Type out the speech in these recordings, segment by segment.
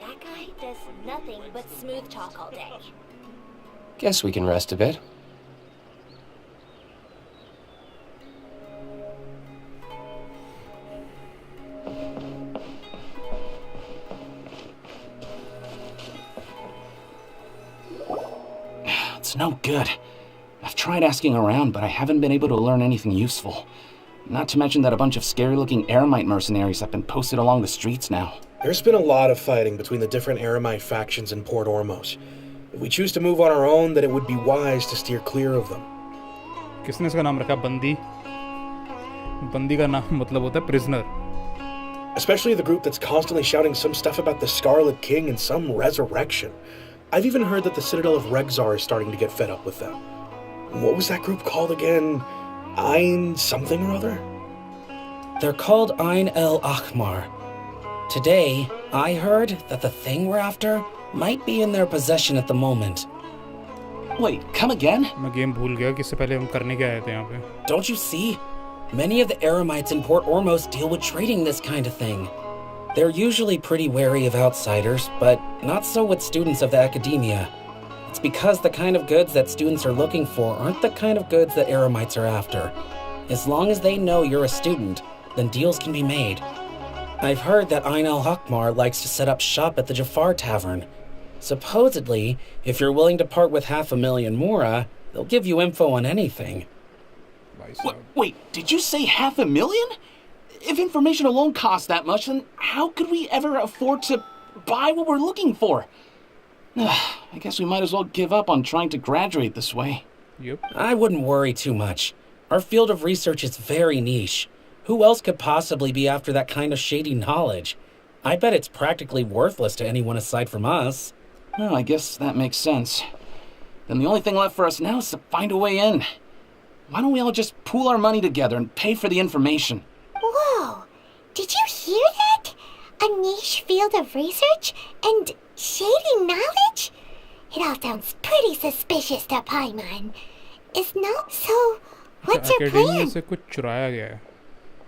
That guy does nothing but smooth talk all day. Guess we can rest a bit. It's no good. I've tried asking around, but I haven't been able to learn anything useful. Not to mention that a bunch of scary-looking Eremite mercenaries have been posted along the streets now. There's been a lot of fighting between the different Eremite factions in Port Ormos. If we choose to move on our own, then it would be wise to steer clear of them. किसने इसका नाम रखा बंदी? बंदी का नाम मतलब होता है prisoner. Especially the group that's constantly shouting some stuff about the Scarlet King and some resurrection. I've even heard that the Citadel of Regzar is starting to get fed up with them. What was that group called again? Ein something or other? They're called Ein El Ahmar. Today, I heard that the thing we're after might be in their possession at the moment. Wait, come again? मैं game भूल गया कि इससे पहले हम करने क्या आए थे यहाँ पे. Don't you see? Many of the Eremites in Port Ormos deal with trading this kind of thing. They're usually pretty wary of outsiders, but not so with students of the academia. It's because the kind of goods that students are looking for aren't the kind of goods that Eremites are after. As long as they know you're a student, then deals can be made. I've heard that Ein El Hakmar likes to set up shop at the Jafar Tavern. Supposedly, if you're willing to part with 500,000 Mora, they'll give you info on anything. Wait, did you say 500,000? If information alone costs that much, then how could we ever afford to buy what we're looking for? I guess we might as well give up on trying to graduate this way. Yep. I wouldn't worry too much. Our field of research is very niche. Who else could possibly be after that kind of shady knowledge? I bet it's practically worthless to anyone aside from us. Well, I guess that makes sense. Then the only thing left for us now is to find a way in. Why don't we all just pool our money together and pay for the information? Whoa! Did you hear that? A niche field of research and shady knowledge? It all sounds pretty suspicious to Paimon. Is not so. What's your plan? से कुछ चुराया गया है.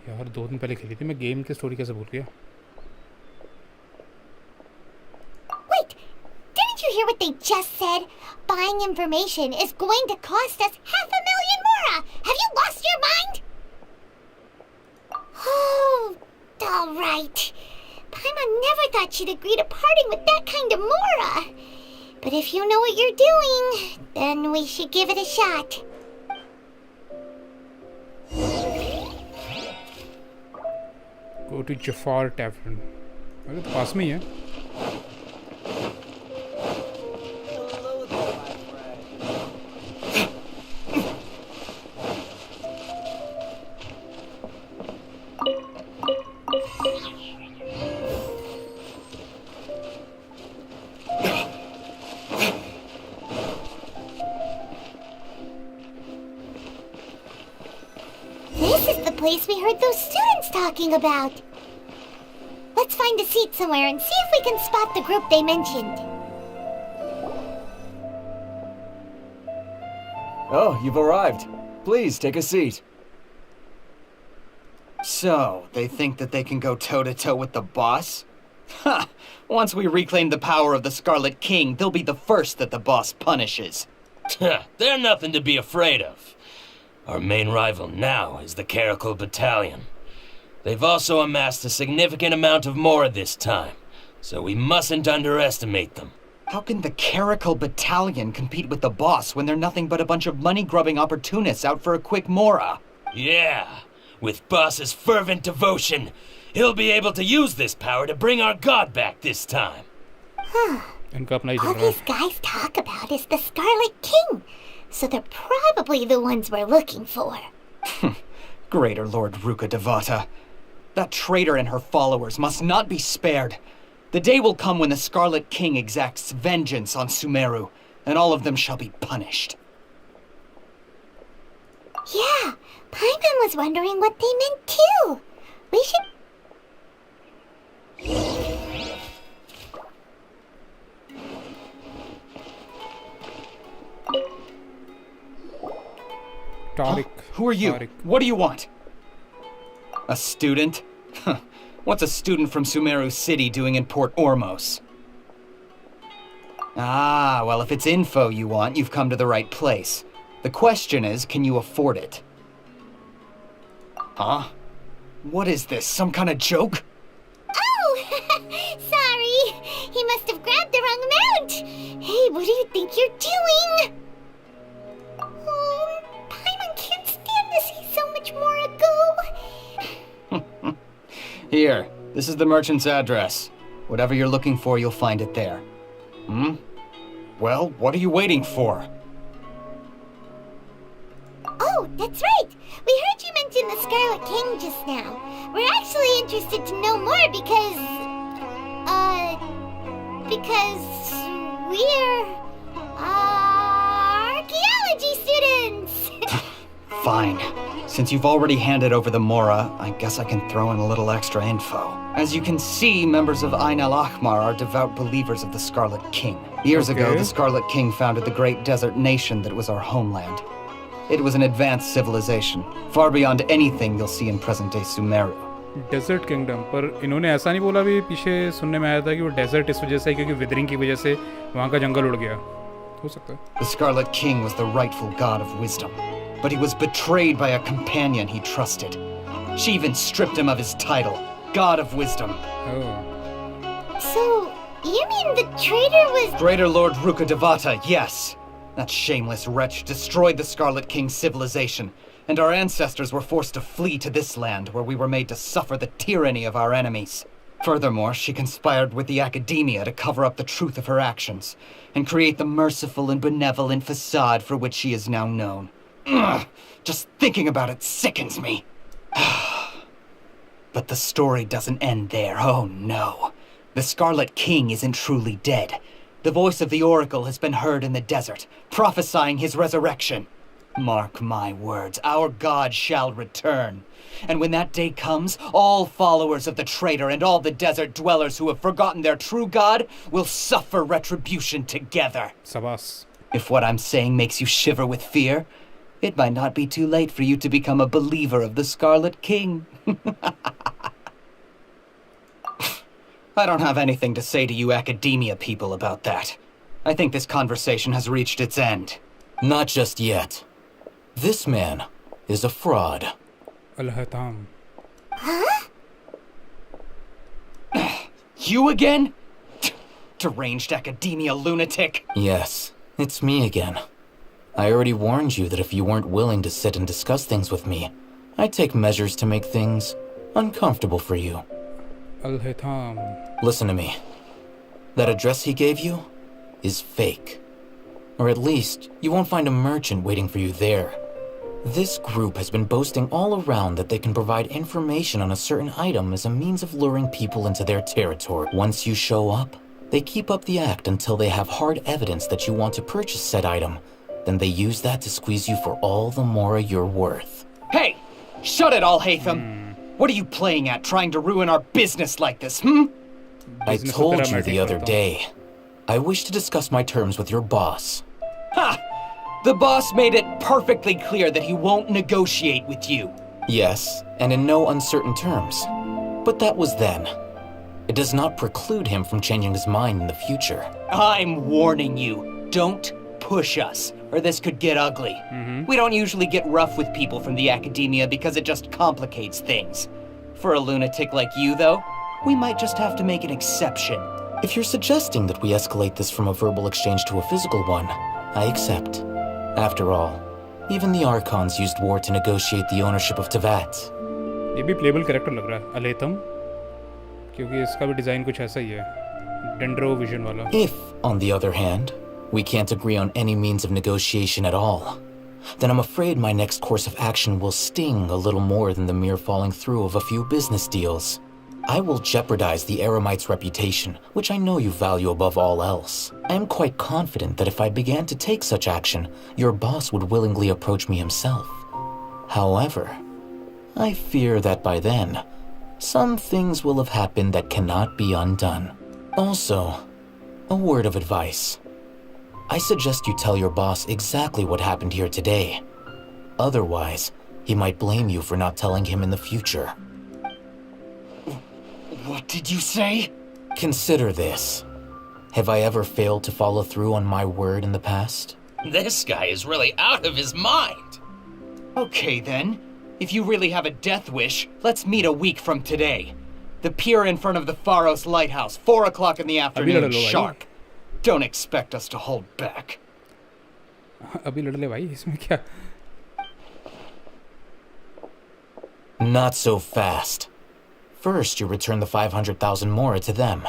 यार 2 दिन पहले खेली थी मैं गेम की स्टोरी कैसे भूल गया? Wait, didn't you hear what they just said? Buying information is going to cost us 500,000 Mora. Have you lost your mind? Oh, all right. Paimon never thought she'd agree to parting with that kind of Mora. But if you know what you're doing, then we should give it a shot. Go to Jafar Tavern. अरे तो पास में ही है. This is the place we heard those students talking about. Let's find a seat somewhere and see if we can spot the group they mentioned. Oh, you've arrived. Please, take a seat. So, they think that they can go toe-to-toe with the boss? Ha! Once we reclaim the power of the Scarlet King, they'll be the first that the boss punishes. They're nothing to be afraid of. Our main rival now is the Caracal Battalion. They've also amassed a significant amount of Mora this time, so we mustn't underestimate them. How can the Caracal Battalion compete with the boss when they're nothing but a bunch of money-grubbing opportunists out for a quick Mora? Yeah, with boss's fervent devotion, he'll be able to use this power to bring our god back this time. All these guys talk about is the Scarlet King, so they're probably the ones we're looking for. Greater Lord Ruka Devata. That traitor and her followers must not be spared. The day will come when the Scarlet King exacts vengeance on Sumeru, and all of them shall be punished. Yeah, Paimon was wondering what they meant too. We should... Tariq. Who are you? Tariq. What do you want? A student? What's a student from Sumeru City doing in Port Ormos? Ah, well, if it's info you want, you've come to the right place. The question is, can you afford it? Huh? What is this, some kind of joke? Oh, sorry. He must have grabbed the wrong amount. Hey, what do you think you're doing? Oh, Paimon can't stand to see so much more ago. Here, this is the merchant's address. Whatever you're looking for, you'll find it there. Well, what are you waiting for? Oh, that's right. We heard you mention the Scarlet King just now. We're actually interested to know more because we're archaeology students. Fine. Since you've already handed over the Mora, I guess I can throw in a little extra info. As you can see, members of Ain al-Ahmar are devout believers of the Scarlet King. Years ago, the Scarlet King founded the great desert nation that was our homeland. It was an advanced civilization, far beyond anything you'll see in present-day Sumeru. Desert kingdom पर इन्होंने ऐसा नहीं बोला भी पीछे सुनने में आया था कि वो डेजर्ट इस वजह से क्योंकि विदरिंग की वजह से वहाँ का जंगल उड़ गया हो सकता है The Scarlet King was the rightful god of wisdom, but he was betrayed by a companion he trusted. She even stripped him of his title, God of Wisdom. Oh. So, you mean the traitor was... Greater Lord Ruka Devata, yes. That shameless wretch destroyed the Scarlet King's civilization, and our ancestors were forced to flee to this land where we were made to suffer the tyranny of our enemies. Furthermore, she conspired with the Academia to cover up the truth of her actions, and create the merciful and benevolent facade for which she is now known. Ugh, just thinking about it sickens me. But the story doesn't end there, oh no. The Scarlet King isn't truly dead. The voice of the Oracle has been heard in the desert, prophesying his resurrection. Mark my words, our god shall return. And when that day comes, all followers of the traitor and all the desert dwellers who have forgotten their true god will suffer retribution together. Sabas. If what I'm saying makes you shiver with fear, it might not be too late for you to become a believer of the Scarlet King. I don't have anything to say to you Academia people about that. I think this conversation has reached its end. Not just yet. This man is a fraud. Al-Hatam. Huh? You again? Deranged Academia lunatic. Yes, it's me again. I already warned you that if you weren't willing to sit and discuss things with me, I'd take measures to make things uncomfortable for you. Al-Hatam. Listen to me. That address he gave you is fake. Or at least, you won't find a merchant waiting for you there. This group has been boasting all around that they can provide information on a certain item as a means of luring people into their territory. Once you show up, they keep up the act until they have hard evidence that you want to purchase said item. Then they use that to squeeze you for all the more you're worth. Hey! Shut it, Al-Hatham! What are you playing at, trying to ruin our business like this, I told you the other day. I wish to discuss my terms with your boss. Ha! The boss made it perfectly clear that he won't negotiate with you. Yes, and in no uncertain terms. But that was then. It does not preclude him from changing his mind in the future. I'm warning you, don't push us, or this could get ugly. We don't usually get rough with people from the Academia because it just complicates things. For a lunatic like you, though, we might just have to make an exception. If you're suggesting that we escalate this from a verbal exchange to a physical one, I accept. After all, even the Archons used war to negotiate the ownership of Tevat. ये भी playable character लग रहा है अलेतम क्योंकि इसका भी design कुछ ऐसा ही है डेंड्रो विजन वाला. If, on the other hand, we can't agree on any means of negotiation at all, then I'm afraid my next course of action will sting a little more than the mere falling through of a few business deals. I will jeopardize the Eremite's reputation, which I know you value above all else. I am quite confident that if I began to take such action, your boss would willingly approach me himself. However, I fear that by then, some things will have happened that cannot be undone. Also, a word of advice. I suggest you tell your boss exactly what happened here today. Otherwise, he might blame you for not telling him in the future. What did you say? Consider this. Have I ever failed to follow through on my word in the past? This guy is really out of his mind. Okay then. If you really have a death wish, let's meet a week from today. The pier in front of the Pharos Lighthouse, 4 o'clock in the afternoon, sharp. Don't expect us to hold back. अभी लड़ ले भाई इसमें क्या? Not so fast. First, you return the 500,000 mora to them.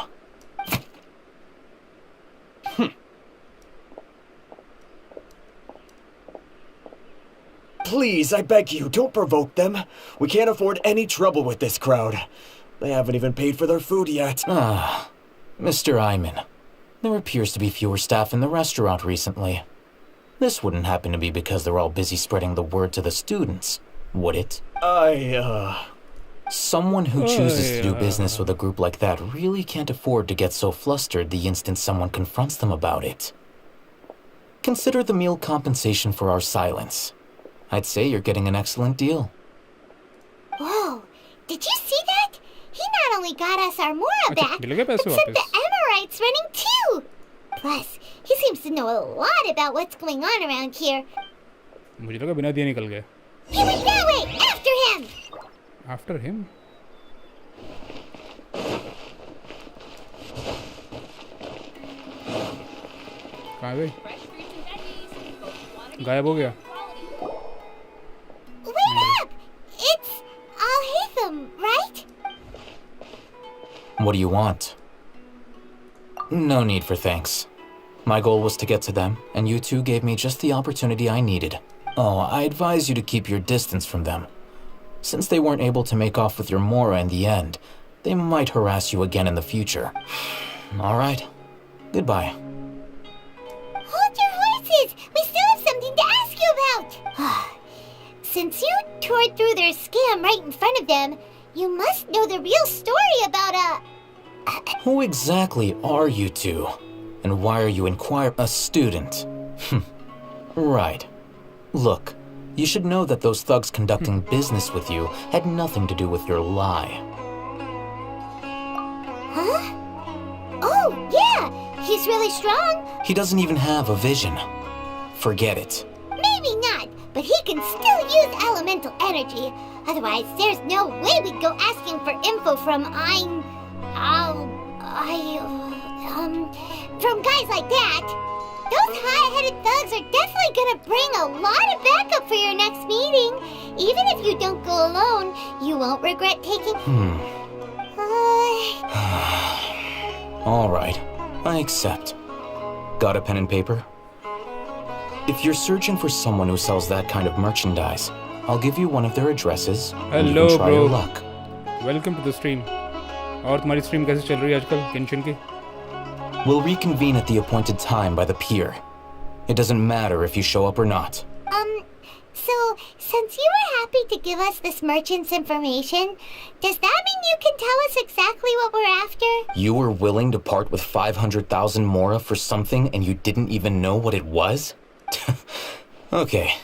Please, I beg you, don't provoke them. We can't afford any trouble with this crowd. They haven't even paid for their food yet. Ah, Mr. Iman. There appears to be fewer staff in the restaurant recently. This wouldn't happen to be because they're all busy spreading the word to the students, would it? Someone who chooses to do business with a group like that really can't afford to get so flustered the instant someone confronts them about it. Consider the meal compensation for our silence. I'd say you're getting an excellent deal. Whoa, did you see that? He not only got us our Mora back, but sent the Amorites running too. Plus, he seems to know a lot about what's going on around here. मुझे लगा बिना दिए निकल गया. He went that way, after him. After him? कहाँ गई? गायब हो गया. Wait up! It's Al-Haytham, right? What do you want? No need for thanks. My goal was to get to them, and you two gave me just the opportunity I needed. Oh, I advise you to keep your distance from them. Since they weren't able to make off with your Mora in the end, they might harass you again in the future. All right. Goodbye. Hold your horses! We still have something to ask you about! Since you tore through their scam right in front of them, you must know the real story about Who exactly are you two? And why are you inquiring? A student? Right. Look, you should know that those thugs conducting business with you had nothing to do with your lie. Huh? Oh, yeah! He's really strong. He doesn't even have a vision. Forget it. Maybe not, but he can still use elemental energy. Otherwise, there's no way we'd go asking for info from from guys like that. Those high-headed thugs are definitely gonna bring a lot of backup for your next meeting. Even if you don't go alone, you won't regret taking... All right, I accept. Got a pen and paper? If you're searching for someone who sells that kind of merchandise, I'll give you one of their addresses. And you can try your luck. Welcome to the stream. और तुम्हारी stream कैसे चल रही है आजकल Genshin की? We'll reconvene at the appointed time by the pier. It doesn't matter if you show up or not. So, since you were happy to give us this merchant's information, does that mean you can tell us exactly what we're after? You were willing to part with 500,000 mora for something and you didn't even know what it was? Okay.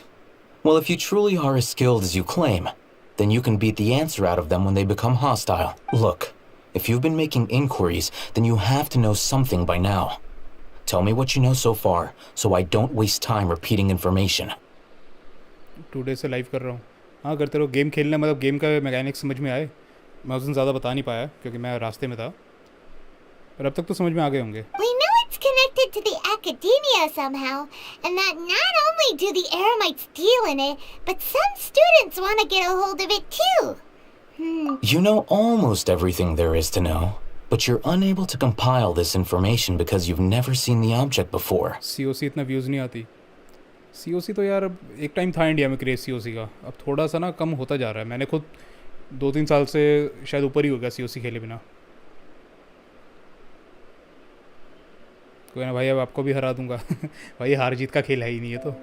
Well, if you truly are as skilled as you claim, then you can beat the answer out of them when they become hostile. Look, if you've been making inquiries, then you have to know something by now. Tell me what you know so far, so I don't waste time repeating information. 2 days से live कर रहा हूँ. हाँ करते रहो. Game खेलना मतलब game का मैकेनिक्स समझ में आए. मैं उस दिन ज़्यादा बता नहीं पाया क्योंकि मैं रास्ते में था. पर अब तक तो समझ में आ गए होंगे. We know it's connected to the academia somehow, and that not only do the Eremites deal in it, but some students want to get a hold of it too. You know almost everything there is to know, but you're unable to compile this information because you've never seen the object before. COC इतना views नहीं आती. COC तो यार एक time था India में craze COC का. अब थोड़ा सा ना कम होता जा रहा है. मैंने खुद 2-3 साल से शायद ऊपर ही हो गया COC खेले बिना. कोई ना भाई, अब आपको भी हरा दूंगा. भाई हार जीत का खेल है ही नहीं है तो.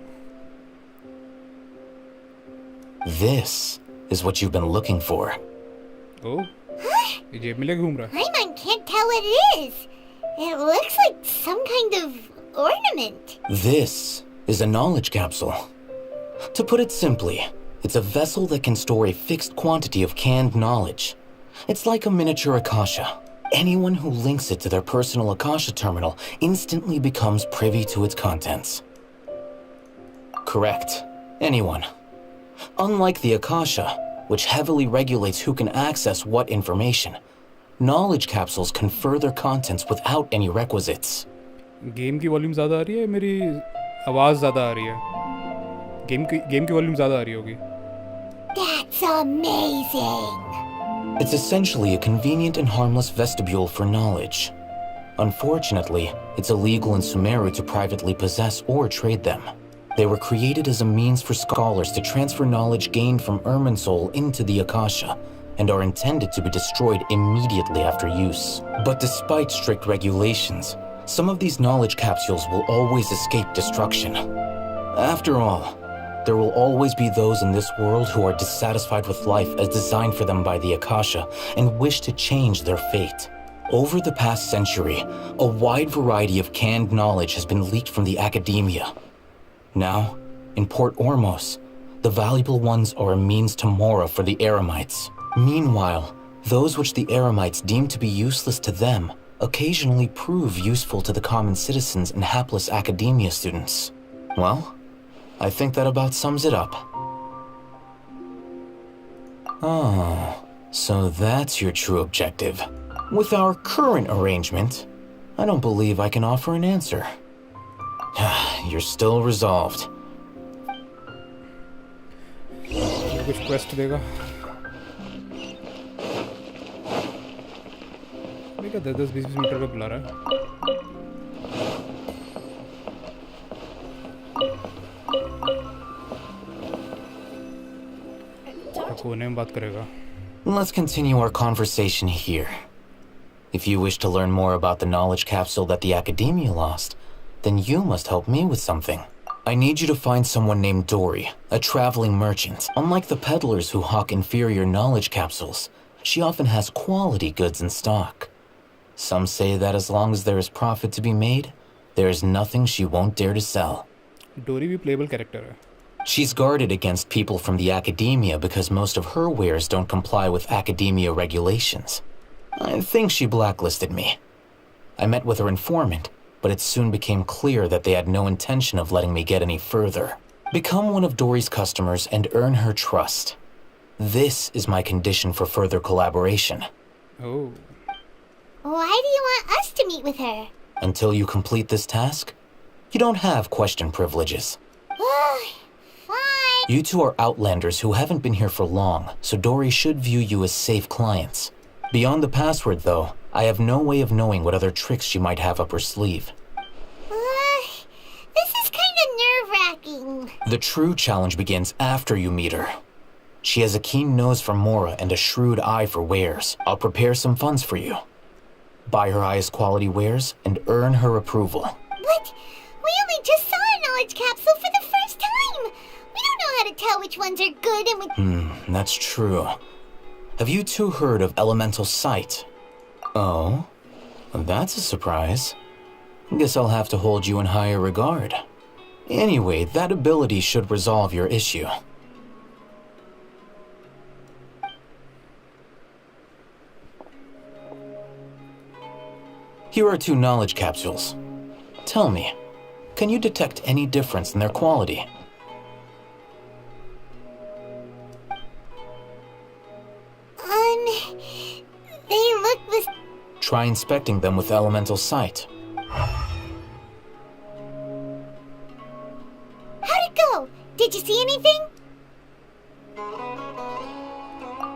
This is what you've been looking for. Oh, ये जेब में लेके घूम रहा है. Paimon can't tell what it is. It looks like some kind of ornament. This is a knowledge capsule. To put it simply, it's a vessel that can store a fixed quantity of canned knowledge. It's like a miniature Akasha. Anyone who links it to their personal Akasha terminal instantly becomes privy to its contents. Correct. Anyone. Unlike the Akasha, which heavily regulates who can access what information, knowledge capsules confer their contents without any requisites. Game की volume ज़्यादा आ रही है, मेरी आवाज़ ज़्यादा आ रही है. Game की वॉल्यूम ज़्यादा आ रही होगी. That's amazing. It's essentially a convenient and harmless vestibule for knowledge. Unfortunately, it's illegal in Sumeru to privately possess or trade them. They were created as a means for scholars to transfer knowledge gained from Irminsul into the Akasha, and are intended to be destroyed immediately after use. But despite strict regulations, some of these knowledge capsules will always escape destruction. After all, there will always be those in this world who are dissatisfied with life as designed for them by the Akasha and wish to change their fate. Over the past century, a wide variety of canned knowledge has been leaked from the academia. Now, in Port Ormos, the valuable ones are a means to mora for the Eremites. Meanwhile, those which the Eremites deem to be useless to them occasionally prove useful to the common citizens and hapless academia students. Well, I think that about sums it up. Oh, so that's your true objective. With our current arrangement, I don't believe I can offer an answer. You're still resolved. कुछ quest देगा. मेरा 10-20 metre पे बुला रहा है. कोने में बात करेगा. Let's continue our conversation here. If you wish to learn more about the knowledge capsule that the Academia lost, then you must help me with something. I need you to find someone named Dory, a traveling merchant. Unlike the peddlers who hawk inferior knowledge capsules, she often has quality goods in stock. Some say that as long as there is profit to be made, there is nothing she won't dare to sell. Dory भी playable character है. She's guarded against people from the Academia because most of her wares don't comply with Academia regulations. I think she blacklisted me. I met with her informant, but it soon became clear that they had no intention of letting me get any further. Become one of Dory's customers and earn her trust. This is my condition for further collaboration. Oh. Why do you want us to meet with her? Until you complete this task, you don't have question privileges. Fine. You two are outlanders who haven't been here for long, so Dory should view you as safe clients. Beyond the password, though, I have no way of knowing what other tricks she might have up her sleeve. This is kind of nerve-wracking. The true challenge begins after you meet her. She has a keen nose for Mora and a shrewd eye for wares. I'll prepare some funds for you. Buy her highest quality wares and earn her approval. But we only just saw a knowledge capsule for the first time. We don't know how to tell which ones are good and which... That's true. Have you two heard of Elemental Sight? Oh? That's a surprise. Guess I'll have to hold you in higher regard. Anyway, that ability should resolve your issue. Here are 2 knowledge capsules. Tell me, can you detect any difference in their quality? They look this... Try inspecting them with Elemental Sight. How'd it go? Did you see anything?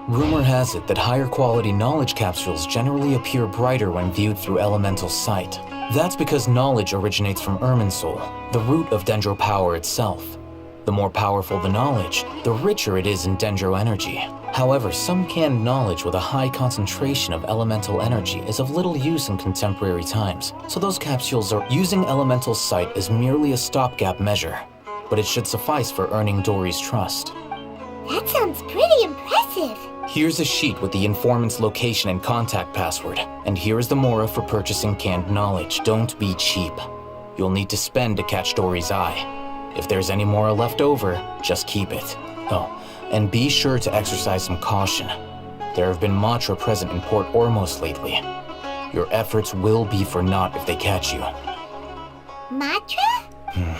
Rumor has it that higher quality knowledge capsules generally appear brighter when viewed through Elemental Sight. That's because knowledge originates from Irminsul, the root of Dendro power itself. The more powerful the knowledge, the richer it is in Dendro energy. However, some canned knowledge with a high concentration of elemental energy is of little use in contemporary times, so those capsules are using Elemental Sight as merely a stopgap measure. But it should suffice for earning Dory's trust. That sounds pretty impressive. Here's a sheet with the informant's location and contact password, and here is the mora for purchasing canned knowledge. Don't be cheap. You'll need to spend to catch Dory's eye. If there's any mora left over, just keep it. Oh, and be sure to exercise some caution. There have been Matra present in Port Ormos lately. Your efforts will be for naught if they catch you. Matra?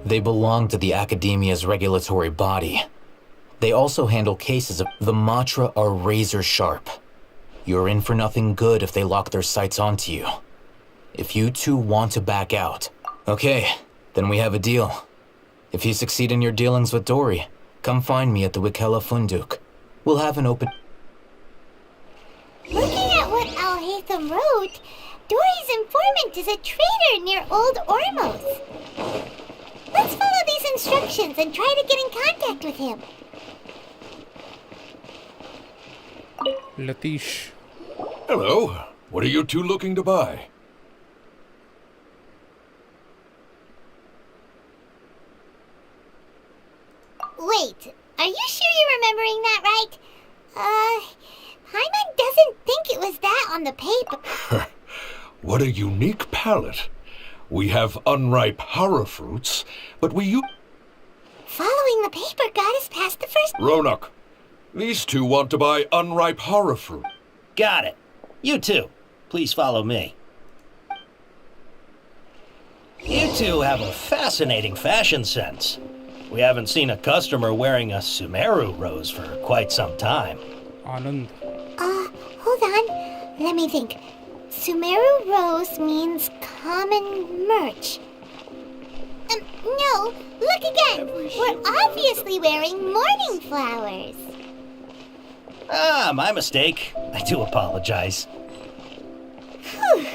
They belong to the Academia's regulatory body. They also handle cases of the Matra are razor sharp. You're in for nothing good if they lock their sights onto you. If you two want to back out, okay, then we have a deal. If you succeed in your dealings with Dory, come find me at the Wikela Funduk. We'll have an open... Looking at what Al-Haytham wrote, Dory's informant is a traitor near Old Ormos. Let's follow these instructions and try to get in contact with him. Latish. Hello. What are you two looking to buy? Wait, are you sure you're remembering that right? Hyman doesn't think it was that on the paper. What a unique palate. We have unripe hara fruits, but we use... Following the paper got us past the first... Ronak, these two want to buy unripe hara fruit. Got it. You two, please follow me. You two have a fascinating fashion sense. We haven't seen a customer wearing a Sumeru rose for quite some time. Anand. Hold on. Let me think. Sumeru rose means common merch. No, look again. We're obviously wearing morning flowers. Ah, my mistake. I do apologize. Whew.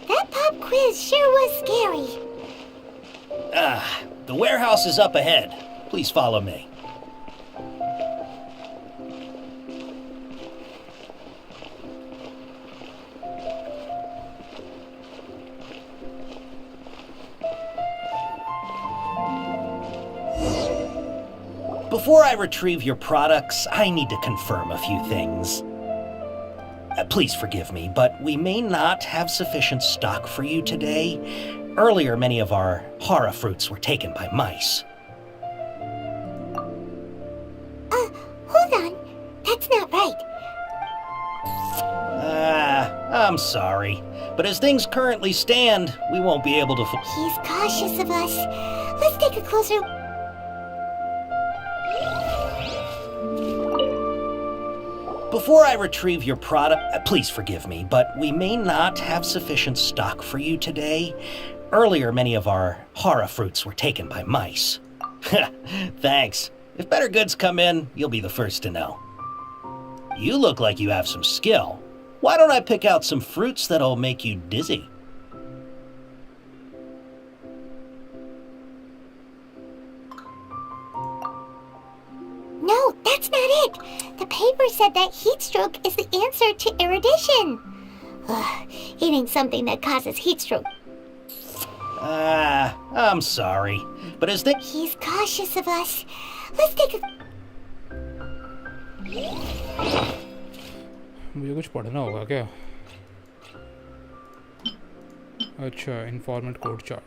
That pop quiz sure was scary. The warehouse is up ahead. Please follow me. Before I retrieve your products, I need to confirm a few things. Please forgive me, but we may not have sufficient stock for you today. Earlier, many of our hara fruits were taken by mice. Hold on. That's not right. I'm sorry. But as things currently stand, we won't be able to... He's cautious of us. Let's take a closer... Before I retrieve your product, please forgive me, but we may not have sufficient stock for you today. Earlier, many of our hara fruits were taken by mice. Thanks. If better goods come in, you'll be the first to know. You look like you have some skill. Why don't I pick out some fruits that'll make you dizzy? No, that's not it. The paper said that heat stroke is the answer to erudition. Eating something that causes heat stroke. I'm sorry. But as He's cautious of us. Let's take a... मुझे कुछ पढ़ना होगा क्या? अच्छा, इन्फॉर्मेट code chart.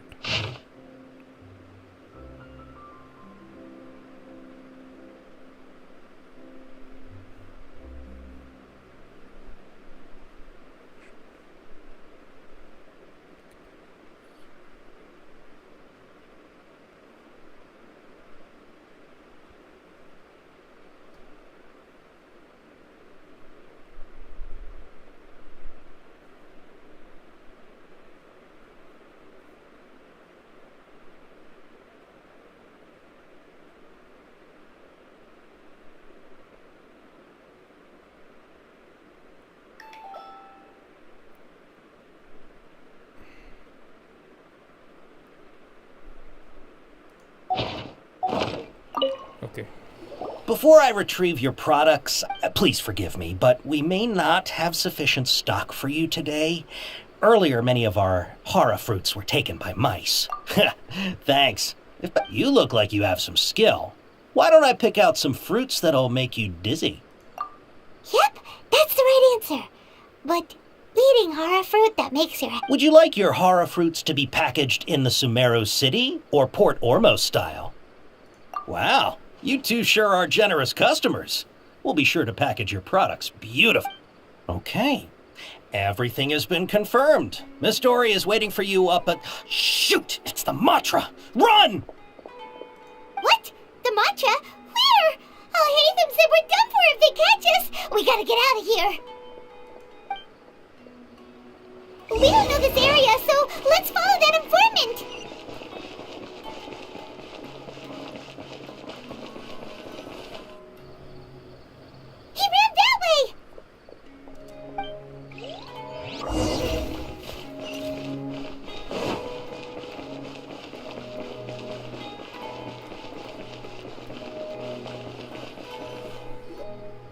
Okay. Before I retrieve your products, please forgive me, but we may not have sufficient stock for you today. Earlier, many of our hara fruits were taken by mice. Thanks. You look like you have some skill. Why don't I pick out some fruits that'll make you dizzy? Yep, that's the right answer. But eating hara fruit that makes your... Would you like your hara fruits to be packaged in the Sumeru City or Port Ormos style? Wow, you two sure are generous customers. We'll be sure to package your products beautiful. Okay. Everything has been confirmed. Miss Dory is waiting for you up at... Shoot! It's the Matra! Run! What? The matcha? Where? Al-Haytham said we're done for if they catch us. We gotta get out of here. We don't know this area, so let's follow that informant. He ran that way.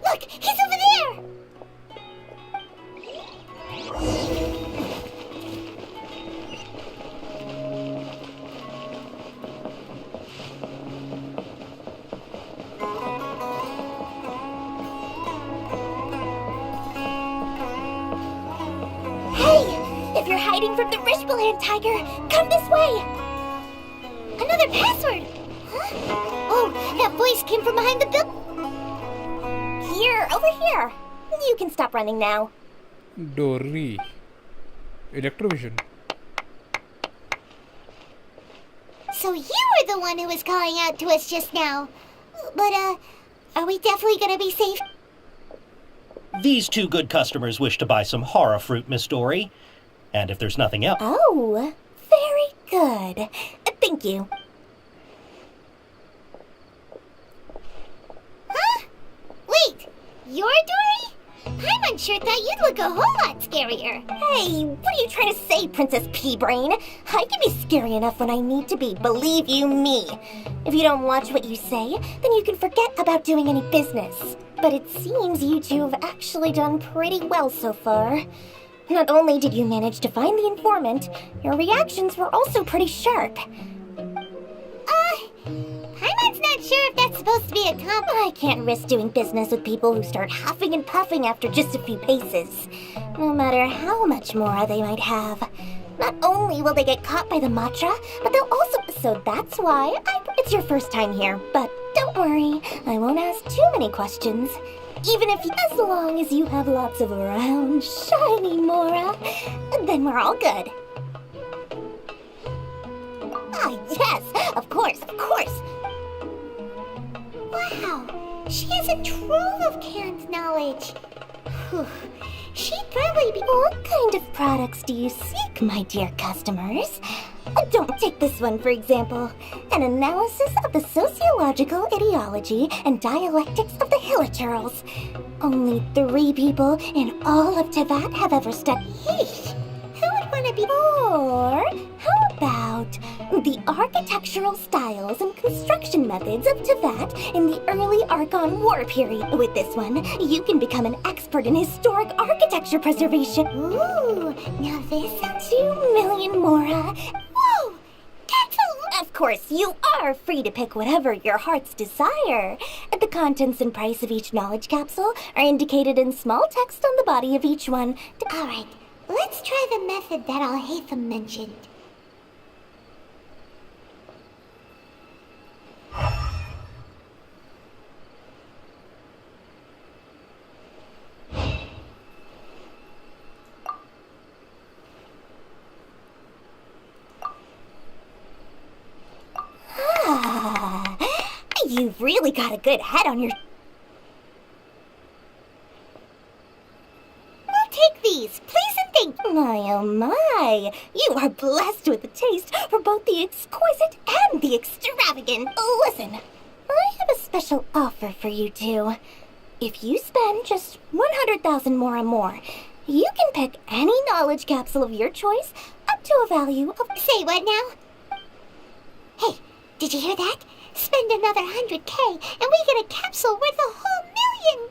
Look, he's over there! Hey! If you're hiding from the Rishbaland tiger, come this way! Another password! Huh? Oh, that voice came from behind the building. Here, over here. You can stop running now. Dory. Electrovision. So you were the one who was calling out to us just now. But, are we definitely gonna be safe? These two good customers wish to buy some horror fruit, Miss Dory. And if there's nothing else... Oh, very good. Thank you. Huh? Wait, you're Dory? Paimon sure thought you'd look a whole lot scarier. Hey, what are you trying to say, Princess Pea-Brain? I can be scary enough when I need to be, believe you me. If you don't watch what you say, then you can forget about doing any business. But it seems you two have actually done pretty well so far. Not only did you manage to find the informant, your reactions were also pretty sharp. Paimon's not sure if that's supposed to be a compliment. I can't risk doing business with people who start huffing and puffing after just a few paces, no matter how much more they might have. Not only will they get caught by the Matra, but they'll also... So that's why it's your first time here, but don't worry, I won't ask too many questions. Even if, as long as you have lots of round, shiny Mora, then we're all good. Ah, yes, of course. Wow, she has a trove of canned knowledge. Whew. She'd probably be... What kind of products do you seek, my dear customers? Don't take this one, for example. An analysis of the sociological ideology and dialectics of the Hilichurls. Only 3 people in all of Tevat have ever studied. Yeesh. Who would want to be... Or how about the architectural styles and construction methods of Tevat in the early Archon War period? With this one, you can become an expert in historic architecture preservation. Ooh, now this sounds... 2 million Mora. Whoa! That's a... Of course, you are free to pick whatever your heart's desire. The contents and price of each knowledge capsule are indicated in small text on the body of each one. Alright, let's try the method that Al-Haytham mentioned. You've really got a good head on your... We'll take these, please and thank you. My, oh my. You are blessed with a taste for both the exquisite and the extravagant. Listen, I have a special offer for you two. If you spend just 100,000 more, you can pick any knowledge capsule of your choice up to a value of... Say what now? Hey, did you hear that? Spend another 100K and we get a capsule worth a whole million!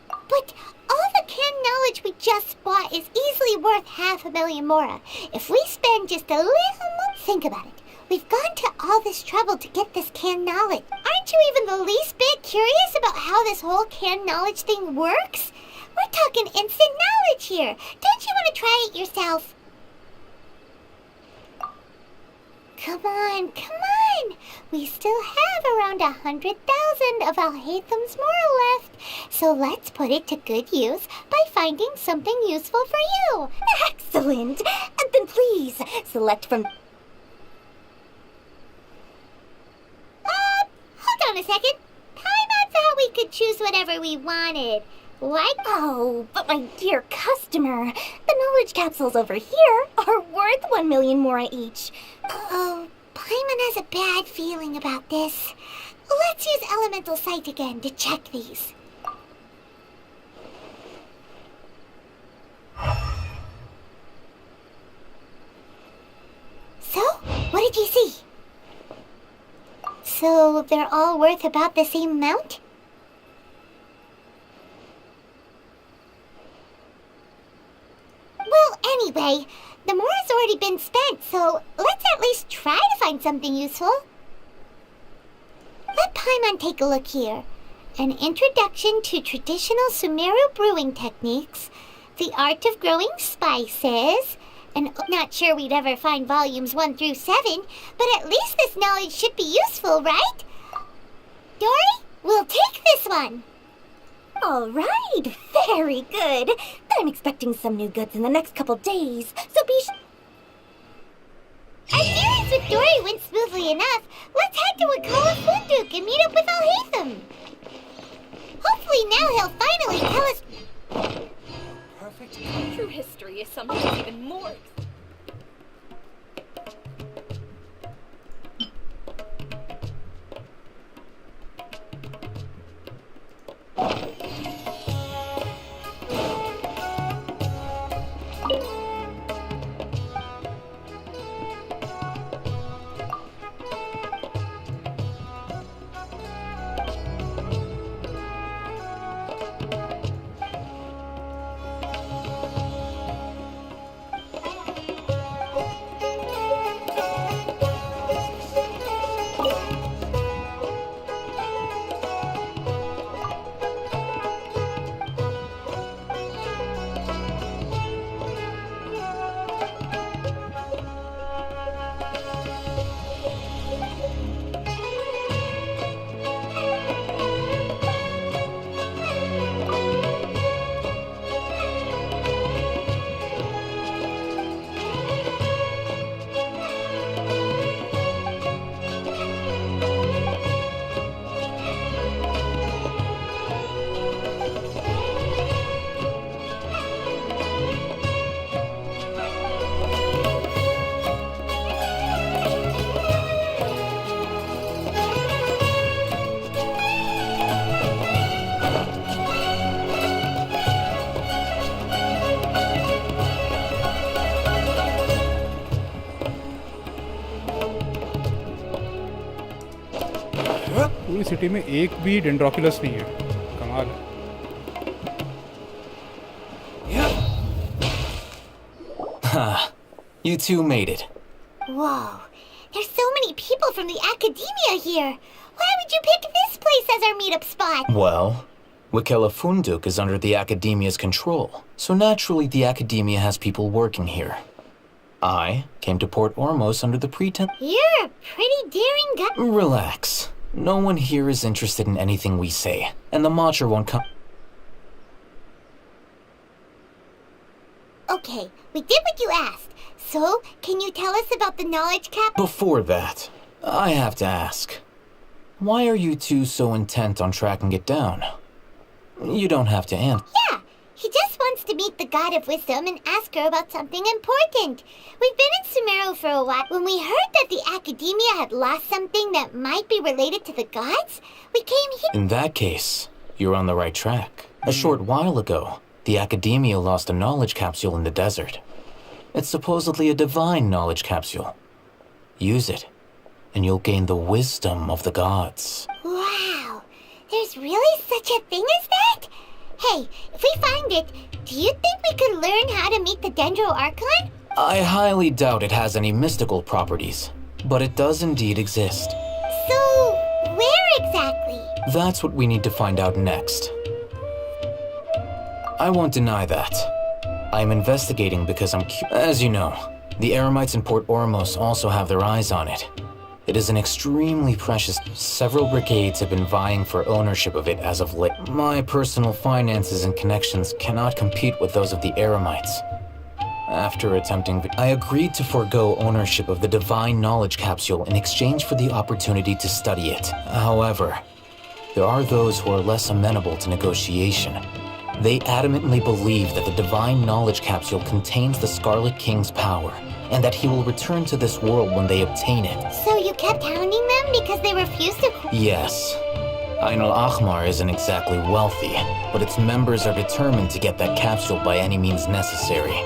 But all the canned knowledge we just bought is easily worth 500,000 Mora. If we spend just a little more... Think about it. We've gone to all this trouble to get this canned knowledge. Aren't you even the least bit curious about how this whole canned knowledge thing works? We're talking instant knowledge here. Don't you want to try it yourself? Come on. We still have around 100,000 of Alhatham's moral left, so let's put it to good use by finding something useful for you. Excellent! Then please, select from... Hold on a second. Paimon thought we could choose whatever we wanted. Like... Oh, but my dear customer, the knowledge capsules over here are worth 1 million mora each. Oh, Paimon has a bad feeling about this. Let's use Elemental Sight again to check these. So, what did you see? So, they're all worth about the same amount? Well, anyway, the mora's already been spent, so let's at least try to find something useful. Let Paimon take a look here. An introduction to traditional Sumeru brewing techniques, the art of growing spices, and not sure we'd ever find volumes 1 through 7, but at least this knowledge should be useful, right? Dory, we'll take this one. All right, very good. I'm expecting some new goods in the next couple days, so be Our dealings with Dory went smoothly enough. Let's head to Wakala Funduk and meet up with Alhatham. Hopefully now he'll finally tell us... perfect. True history is sometimes even more... पूरी city में एक भी डेंड्रोक्यूलस नहीं है, कमाल है। You two made it. Whoa, there's so many people from the academia here. Why would you pick this place as our meetup spot? Well, Wakela Funduk is under the Academia's control, so naturally the Academia has people working here. I came to Port Ormos under the pretense... You're a pretty daring guy. Relax. No one here is interested in anything we say, and the Matcher won't come... Okay, we did what you asked. So, can you tell us about the knowledge cap? Before that, I have to ask. Why are you two so intent on tracking it down? You don't have to answer. Yeah, he just wants to meet the God of Wisdom and ask her about something important. We've been in Sumeru for a while. When we heard that the Academia had lost something that might be related to the gods, we came here... In that case, you're on the right track. A short while ago, the Academia lost a knowledge capsule in the desert. It's supposedly a divine knowledge capsule. Use it, and you'll gain the wisdom of the gods. Wow, there's really such a thing as that? Hey, if we find it, do you think we could learn how to meet the Dendro Archon? I highly doubt it has any mystical properties, but it does indeed exist. So, where exactly? That's what we need to find out next. I won't deny that. I'm investigating because I'm As you know, the Eremites in Port Ormos also have their eyes on it. It is an extremely precious. Several brigades have been vying for ownership of it as of late. My personal finances and connections cannot compete with those of the Eremites. After attempting, I agreed to forego ownership of the Divine Knowledge Capsule in exchange for the opportunity to study it. However, there are those who are less amenable to negotiation. They adamantly believe that the Divine Knowledge Capsule contains the Scarlet King's power, and that he will return to this world when they obtain it. So you kept hounding them because they refused to... Yes. Ain al-Ahmar isn't exactly wealthy, but its members are determined to get that capsule by any means necessary.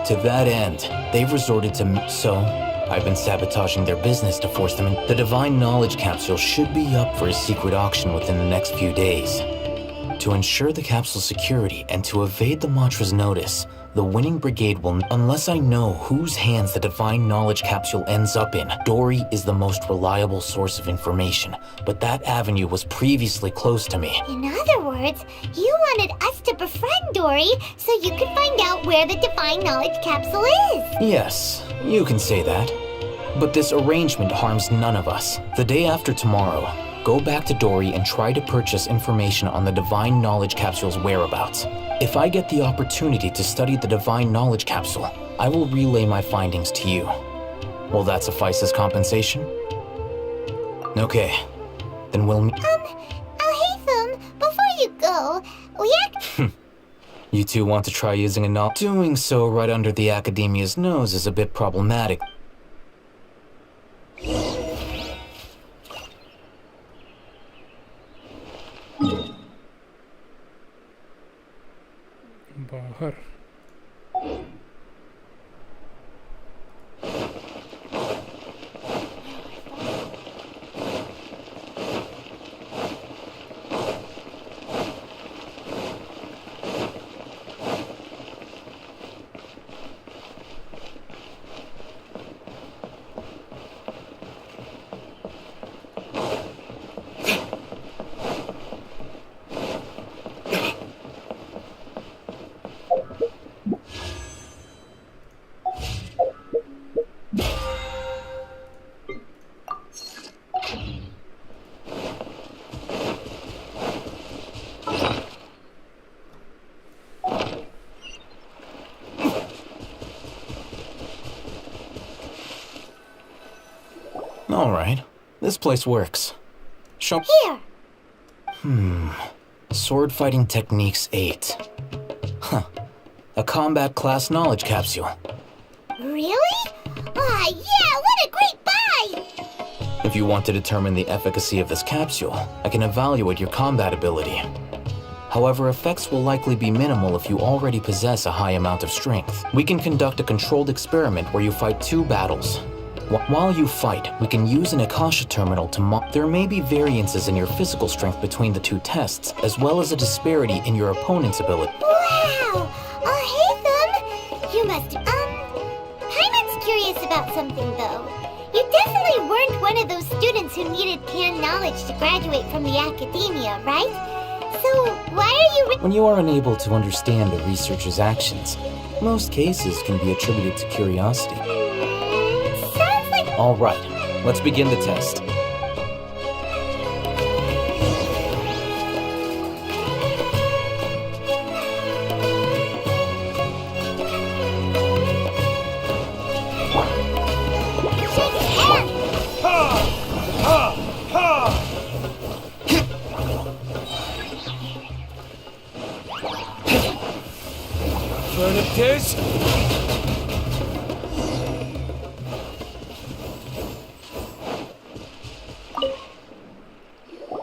To that end, they've resorted to... So, I've been sabotaging their business to force them in. The Divine Knowledge Capsule should be up for a secret auction within the next few days. To ensure the capsule's security and to evade the mantra's notice, the winning brigade will, unless I know whose hands the Divine Knowledge Capsule ends up in. Dory is the most reliable source of information, but that avenue was previously closed to me. In other words, you wanted us to befriend Dory so you could find out where the Divine Knowledge Capsule is. Yes, you can say that. But this arrangement harms none of us. The day after tomorrow, go back to Dory and try to purchase information on the Divine Knowledge Capsule's whereabouts. If I get the opportunity to study the Divine Knowledge Capsule, I will relay my findings to you. Will that suffice as compensation? Okay, then we'll meet. Alhaitham, before you go, You two want to try using a knowledge? Doing so right under the Academia's nose is a bit problematic. बाहर All right, this place works. Show. Here. Sword Fighting Techniques 8. Huh. A combat class knowledge capsule. Really? Ah, yeah, what a great buy! If you want to determine the efficacy of this capsule, I can evaluate your combat ability. However, effects will likely be minimal if you already possess a high amount of strength. We can conduct a controlled experiment where you fight 2 battles. While you fight, we can use an Akasha terminal to There may be variances in your physical strength between the 2 tests, as well as a disparity in your opponent's ability. Wow! Alhaitham! You must... Paimon's curious about something, though. You definitely weren't one of those students who needed canned knowledge to graduate from the academia, right? So, why are you... When you are unable to understand a researcher's actions, most cases can be attributed to curiosity. Sounds like... All right, let's begin the test.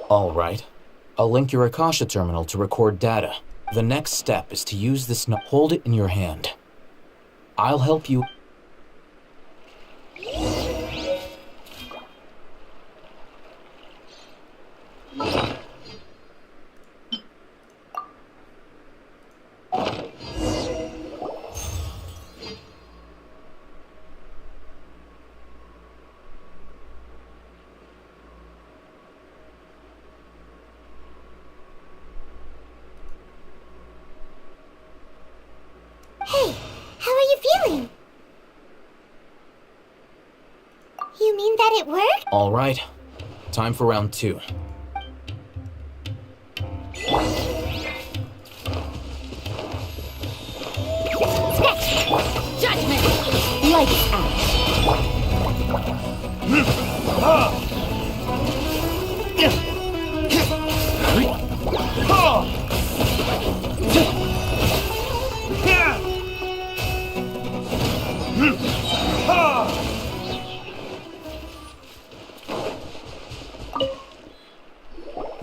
All right. I'll link your Akasha terminal to record data. The next step is to use this hold it in your hand. I'll help you. Hey, how are you feeling? All right. Time for round 2. Judgment! Lights out.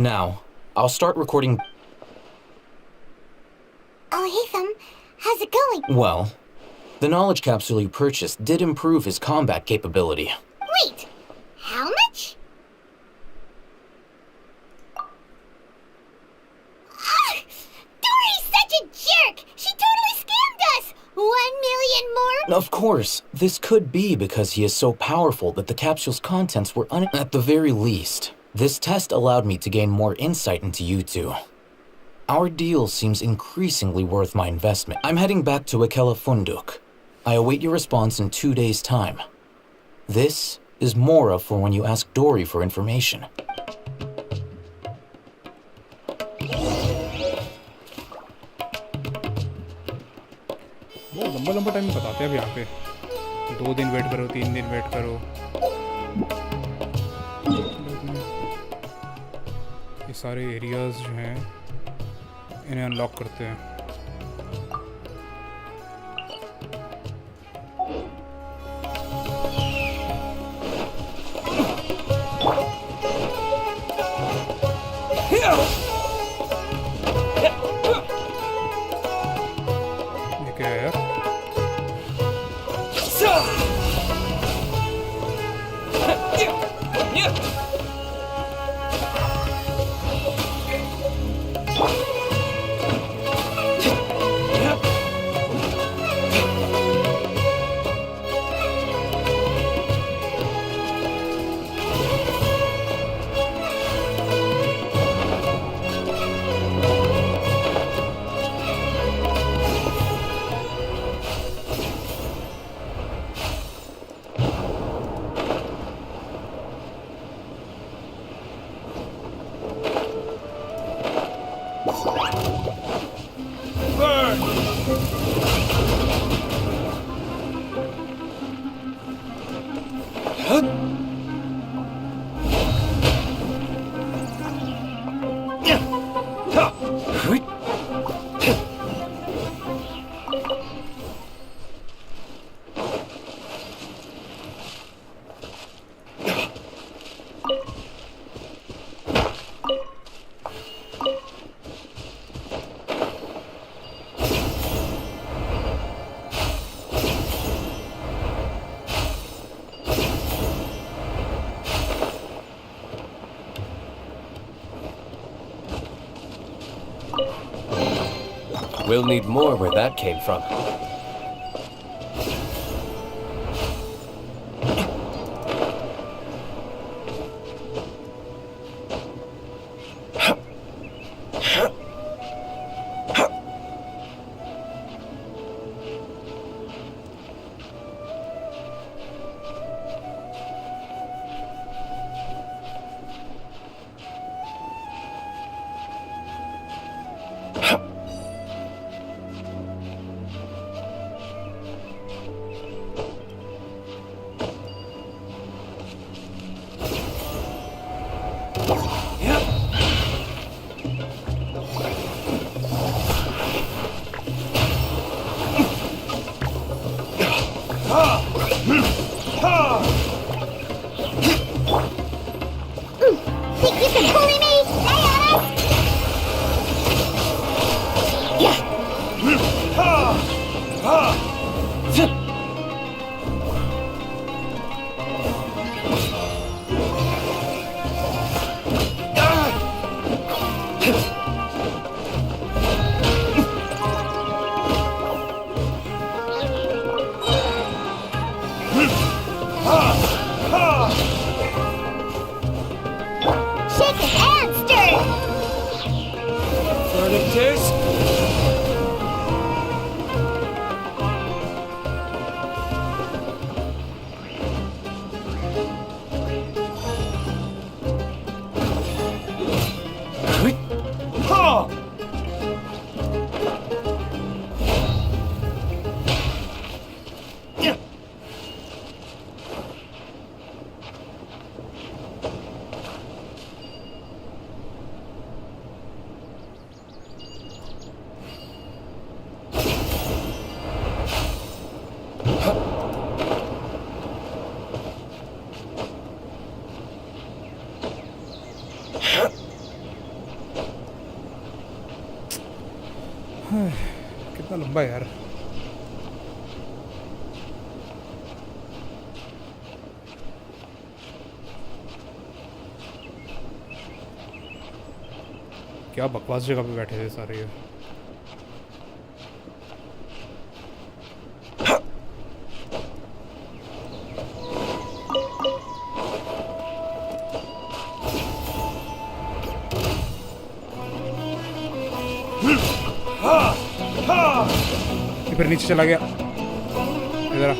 Now, I'll start recording. Oh, Hatham, how's it going? Well, the knowledge capsule you purchased did improve his combat capability. Wait, how much? Dory's such a jerk! She totally scammed us! 1 million more? Of course, this could be because he is so powerful that the capsule's contents were At the very least, this test allowed me to gain more insight into you two. Our deal seems increasingly worth my investment. I'm heading back to Akela Funduk. I await your response in 2 days' time. This is Mora for when you ask Dory for information. बहुत लंबा लंबा time बताते हैं अब यहाँ पे 2 दिन wait करो 3 दिन वेट करो ये सारे एरियाज जो हैं इन्हें अनलॉक करते हैं ये क्या है यार We'll need more where that came from. Think you can bully me? Stay on us! Shake it and stir it! Verdict is... लंबा है यार। क्या बकवास जगह पे बैठे थे सारे ये। फिर नीचे चला गया। इधर आ।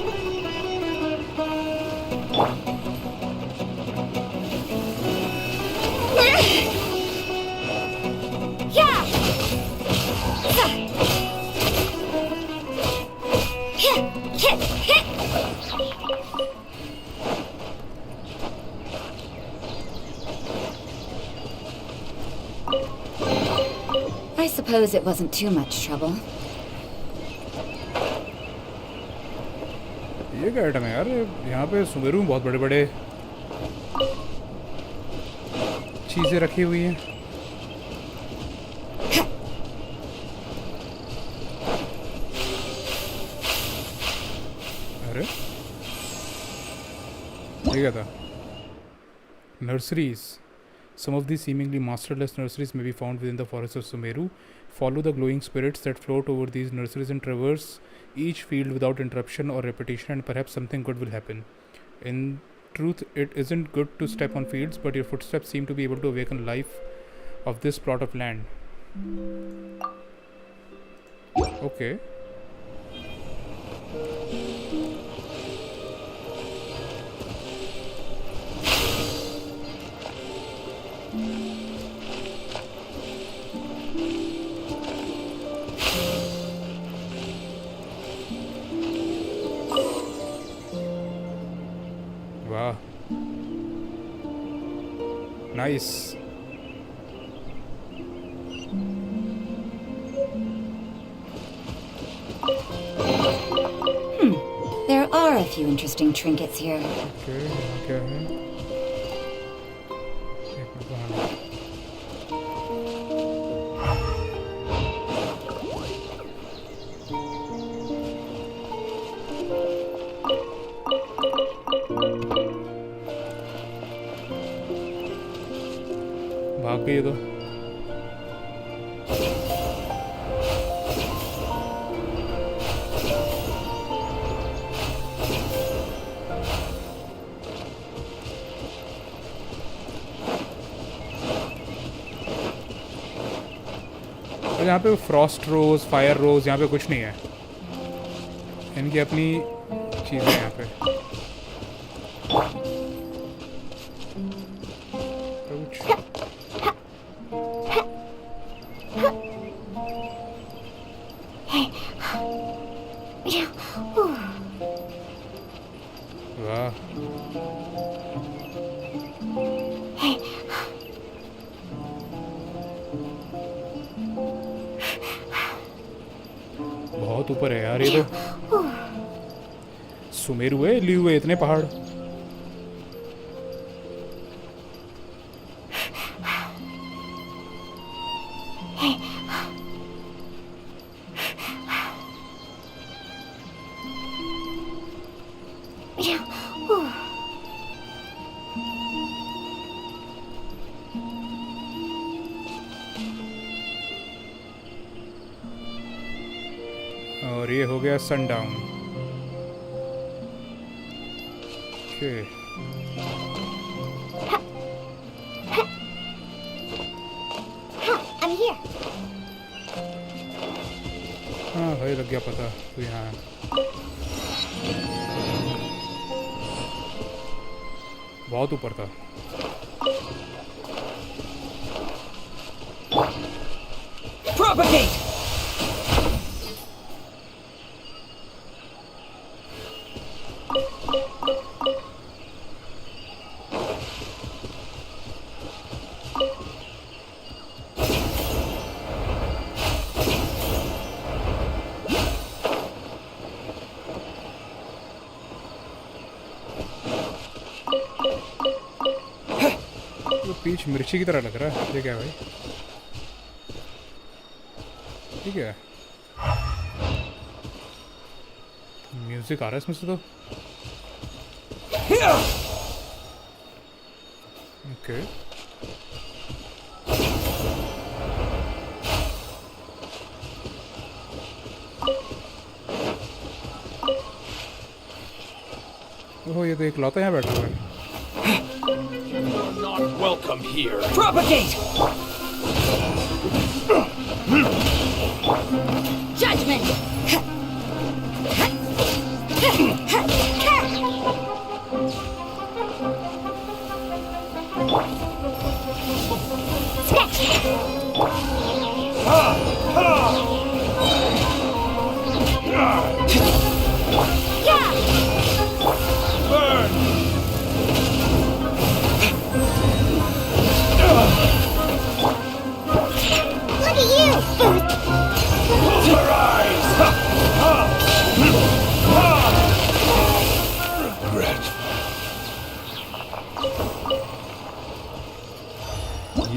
I suppose it wasn't too much trouble. ये क्या आइटम है यार? यहाँ पे सुमेरु में बहुत बड़े बड़े चीजें रखी हुई हैं। अरे ये क्या था? Nurseries. Some of these seemingly masterless nurseries may be found within the forests of Sumeru. Follow the glowing spirits that float over these nurseries and traverse each field without interruption or repetition, and perhaps something good will happen. In truth, it isn't good to step on fields, but your footsteps seem to be able to awaken life of this plot of land. Okay. Wow. Nice. There are a few interesting trinkets here. Okay, क्या है? एक minute कहाँ है? भाग गई ये तो। और यहाँ पे फ्रॉस्ट रोज, फायर रोज, यहाँ पे कुछ नहीं है। इनकी अपनी चीज़ें यहाँ पे। वाह, बहुत ऊपर है यार ये तो। सुमेरु है, लिए हुए इतने पहाड़। और ये हो गया सनडाउन। Okay, I'm here. हाँ भाई लग गया पता तो यहाँ है। बहुत ऊपर था। Propagate! पीच मिर्ची की तरह लग रहा है। ये क्या है भाई? ठीक है। म्यूजिक आ रहा है इसमें से तो। ओके ओह ये तो एक लौता यहाँ बैठा हुआ है। Not welcome here. Propagate! Judgment! Look at you!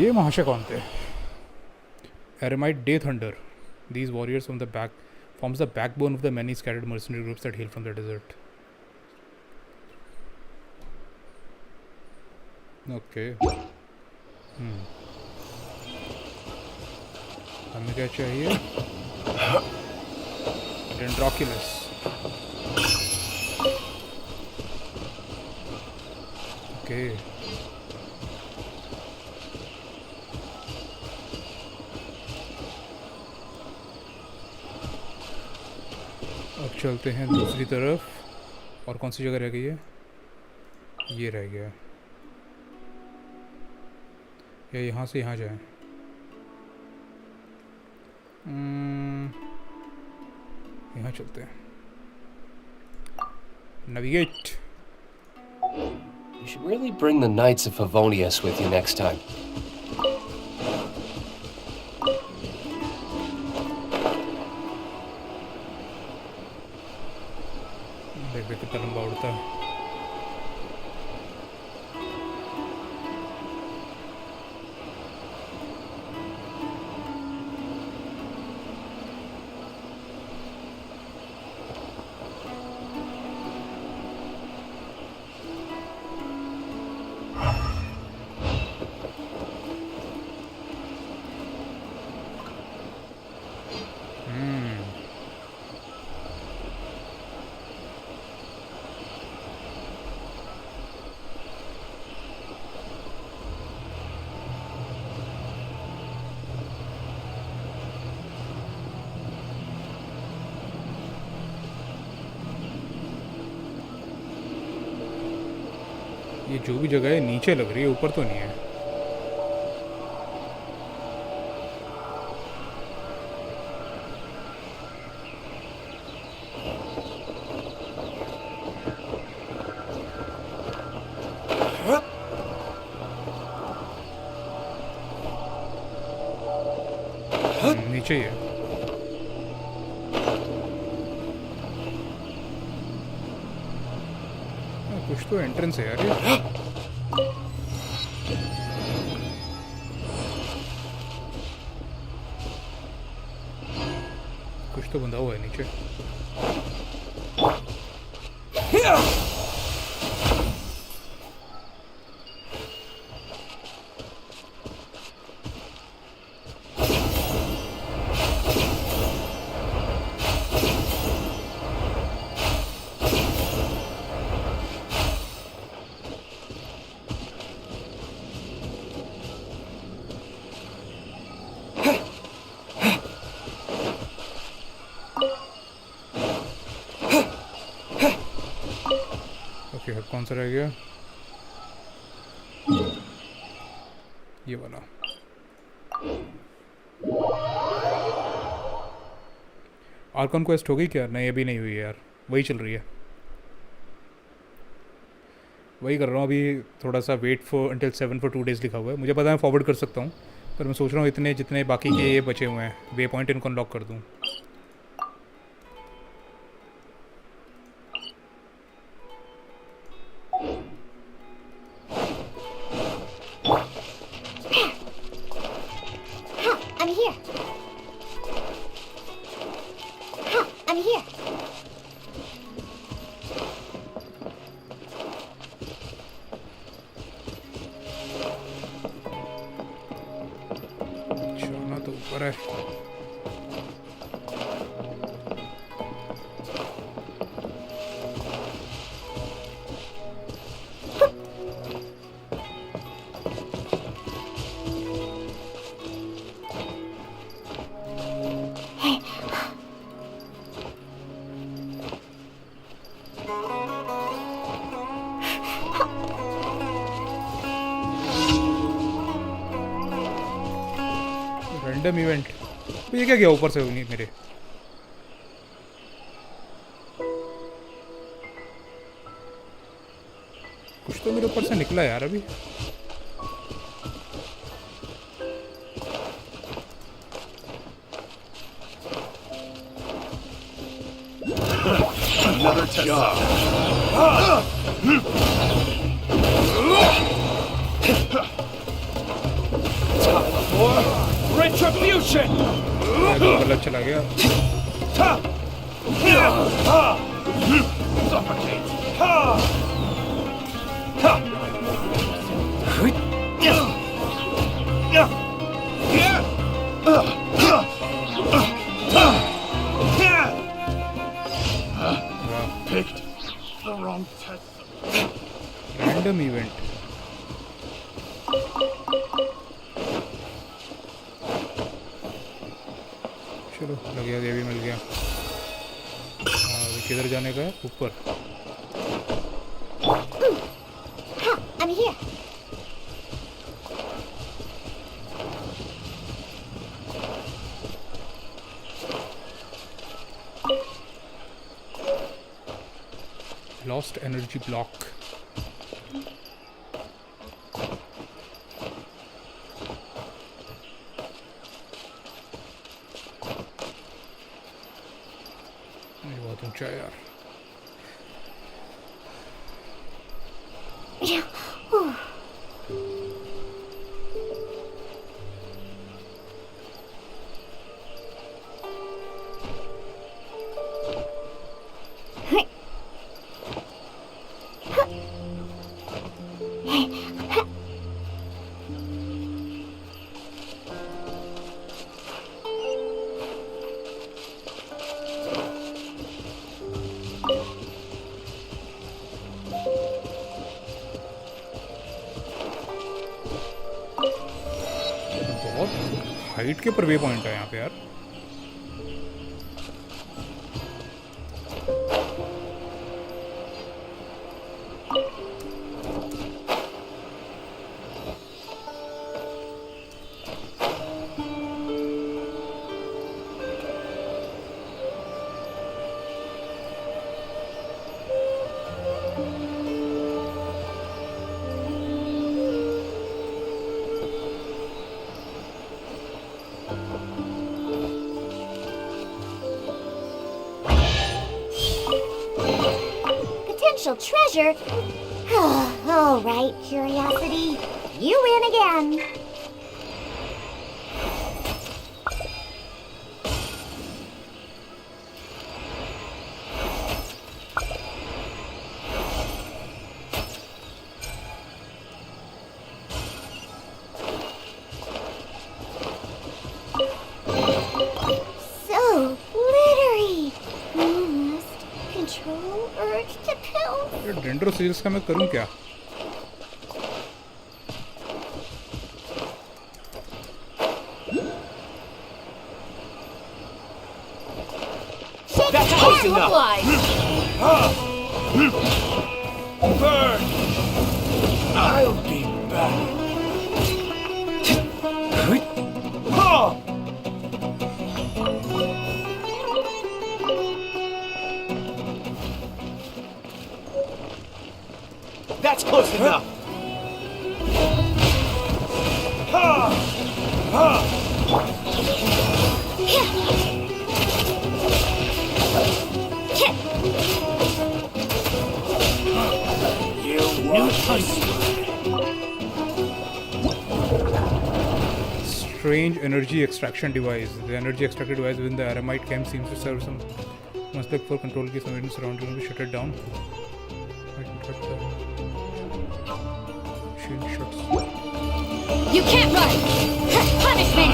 ये महाशय कौन थे? Eremite Day Thunder. These warriors from the back forms the backbone of the many scattered mercenary groups that hail from the desert. Okay. हमें क्या चाहिए? Dendroculus. Okay. अब चलते हैं दूसरी तरफ। और कौन सी जगह रह गई है? ये रह गया है। या यहाँ से यहाँ जाएं? यहाँ चलते हैं। Navigate. You should really bring the Knights of Favonius with you next time. देख कितना लंबा उड़ता है। ये जो भी जगह है नीचे लग रही है, ऊपर तो नहीं है। नीचे ही है। कुछ तो एंट्रेंस है यार ये। कुछ तो बंधा हुआ है नीचे। कौन सा रह गया? ये वाला। आर्कन क्वेस्ट हो गई क्या? नहीं अभी नहीं हुई यार, वही चल रही है, वही कर रहा हूँ अभी। थोड़ा सा wait for until 7 for 2 days लिखा हुआ है। मुझे पता है मैं फॉरवर्ड कर सकता हूँ, पर मैं सोच रहा हूँ इतने जितने बाकी के ये बचे हुए हैं वे पॉइंट इनको अनलॉक कर दूँ। Random event. ये क्या गया ऊपर से नहीं मेरे? कुछ तो मेरे ऊपर से निकला यार अभी। Another job. Time for retribution. गलत चला गया। Suffocate. Picked the wrong test. Random event. चलो लग गया, ये भी मिल गया। किधर जाने का है? ऊपर। I'm here. Lost energy block. ये बहुत ऊंचा है यार। हाइट के ऊपर वे पॉइंट है यहाँ पे यार। Potential treasure? All right, curiosity. You win again. So glittery. Must control urge to pill. ये डेंड्रो सील्स का मैं करूँ क्या? That's close enough. Burn. I'll be back. That's close enough. Strange energy extraction device. The energy extracted device within the aramite camp seems to serve some. Must look for control case of surrounding to shut it down. Shield shuts. You can't run! Punishment!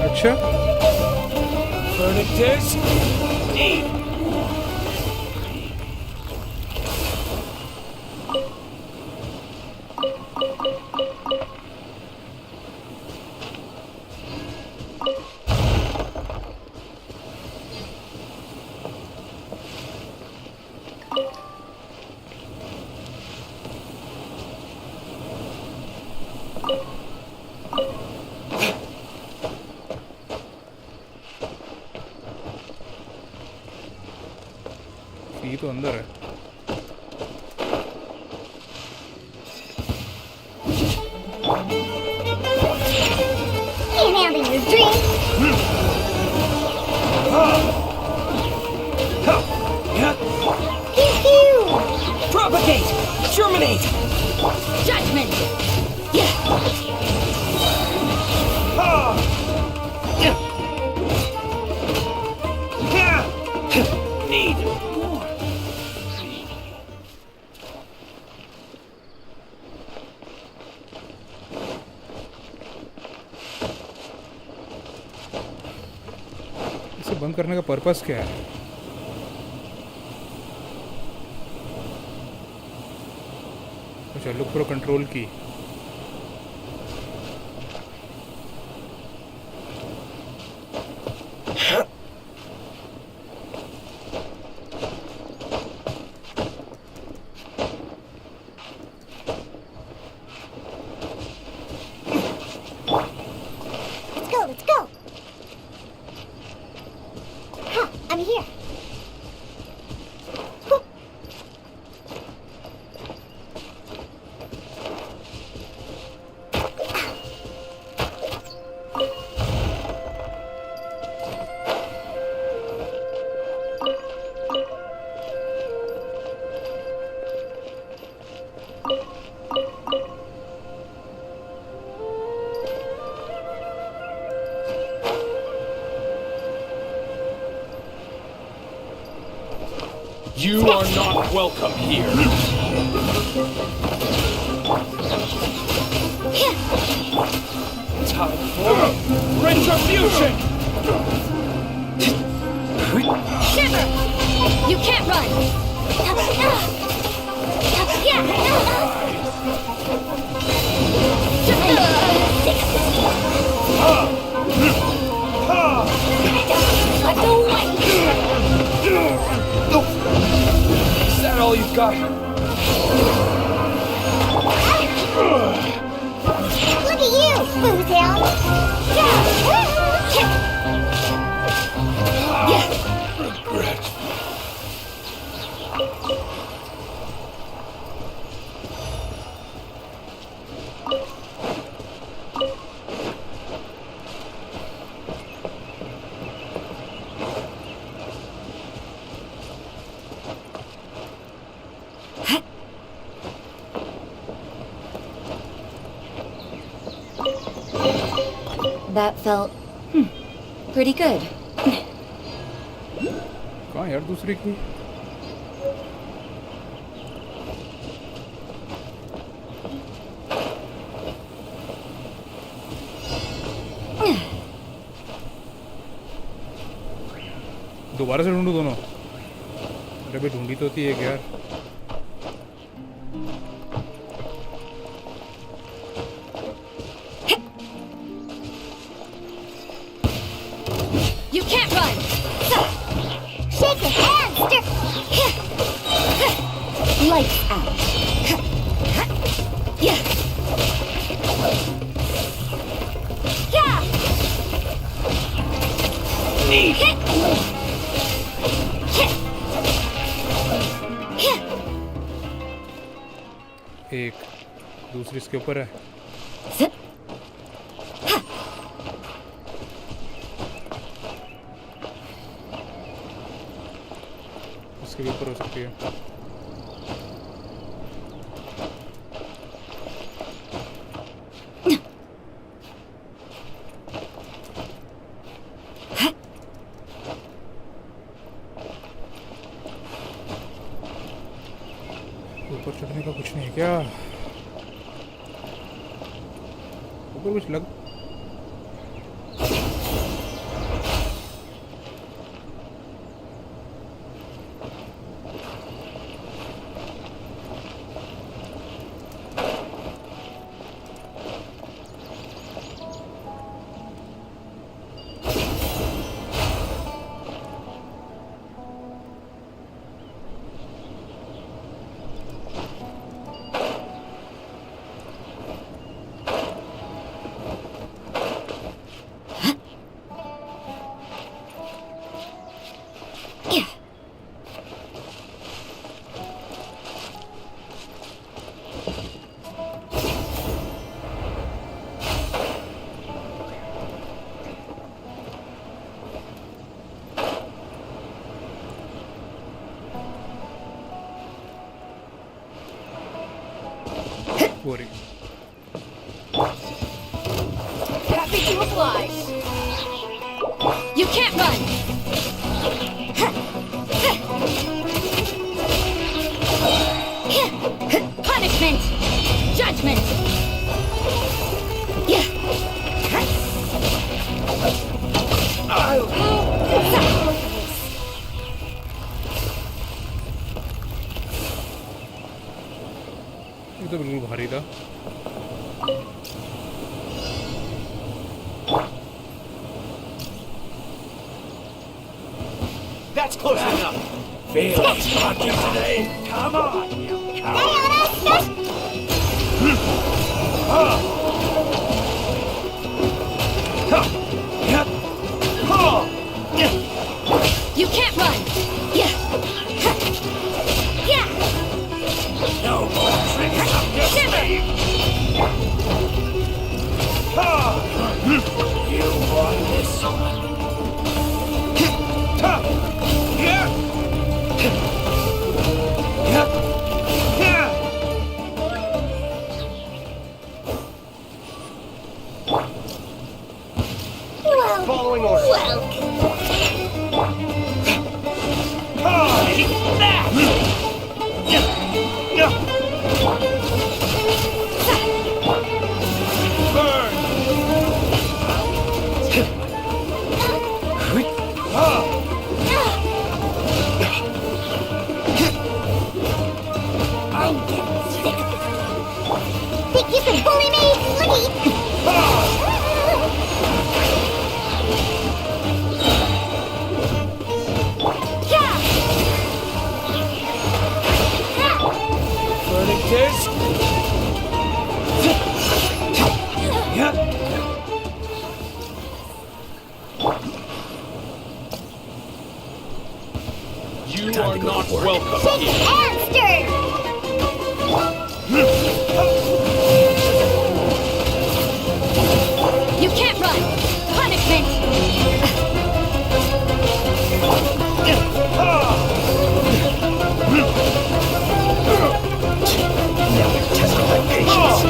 अच्छा Verdict is deep. नहीं तो अंदर है. Can't handle your drink. Propagate! Germinate! Judgment! Need more. इसे बंद करने का purpose क्या है? अच्छा, लुक फॉर कंट्रोल की. Let's go. Huh, I'm here. You are not welcome here. Time for retribution! Shiver! You can't run! Is that all you've got? Look at you, foozhound. Regret. That felt pretty good. कहाँ यार दूसरी की? दोबारा से ढूंढूं दोनों? अरे भाई ढूंढी तो थी एक यार. You can't run! Shake your hands, Lights out. एक दूसरी इसके ऊपर है. इसके भी ऊपर हो सकती है. ऊपर चढ़ने का कुछ नहीं है क्या? ऊपर कुछ लग worry. Happy to oblige. You can't run. Punishment. Judgment. ये तो बिल्कुल भारी था. That's close enough. Feel lucky today. Come on, you coward. You can't run. No more tricks up your sleeve. You won this one. Following orders. I'm getting sick of it. Think you can bully me? Burning disc. You are not welcome Shake here. hamster! You can't run. Punishment. Now you're testing my patience.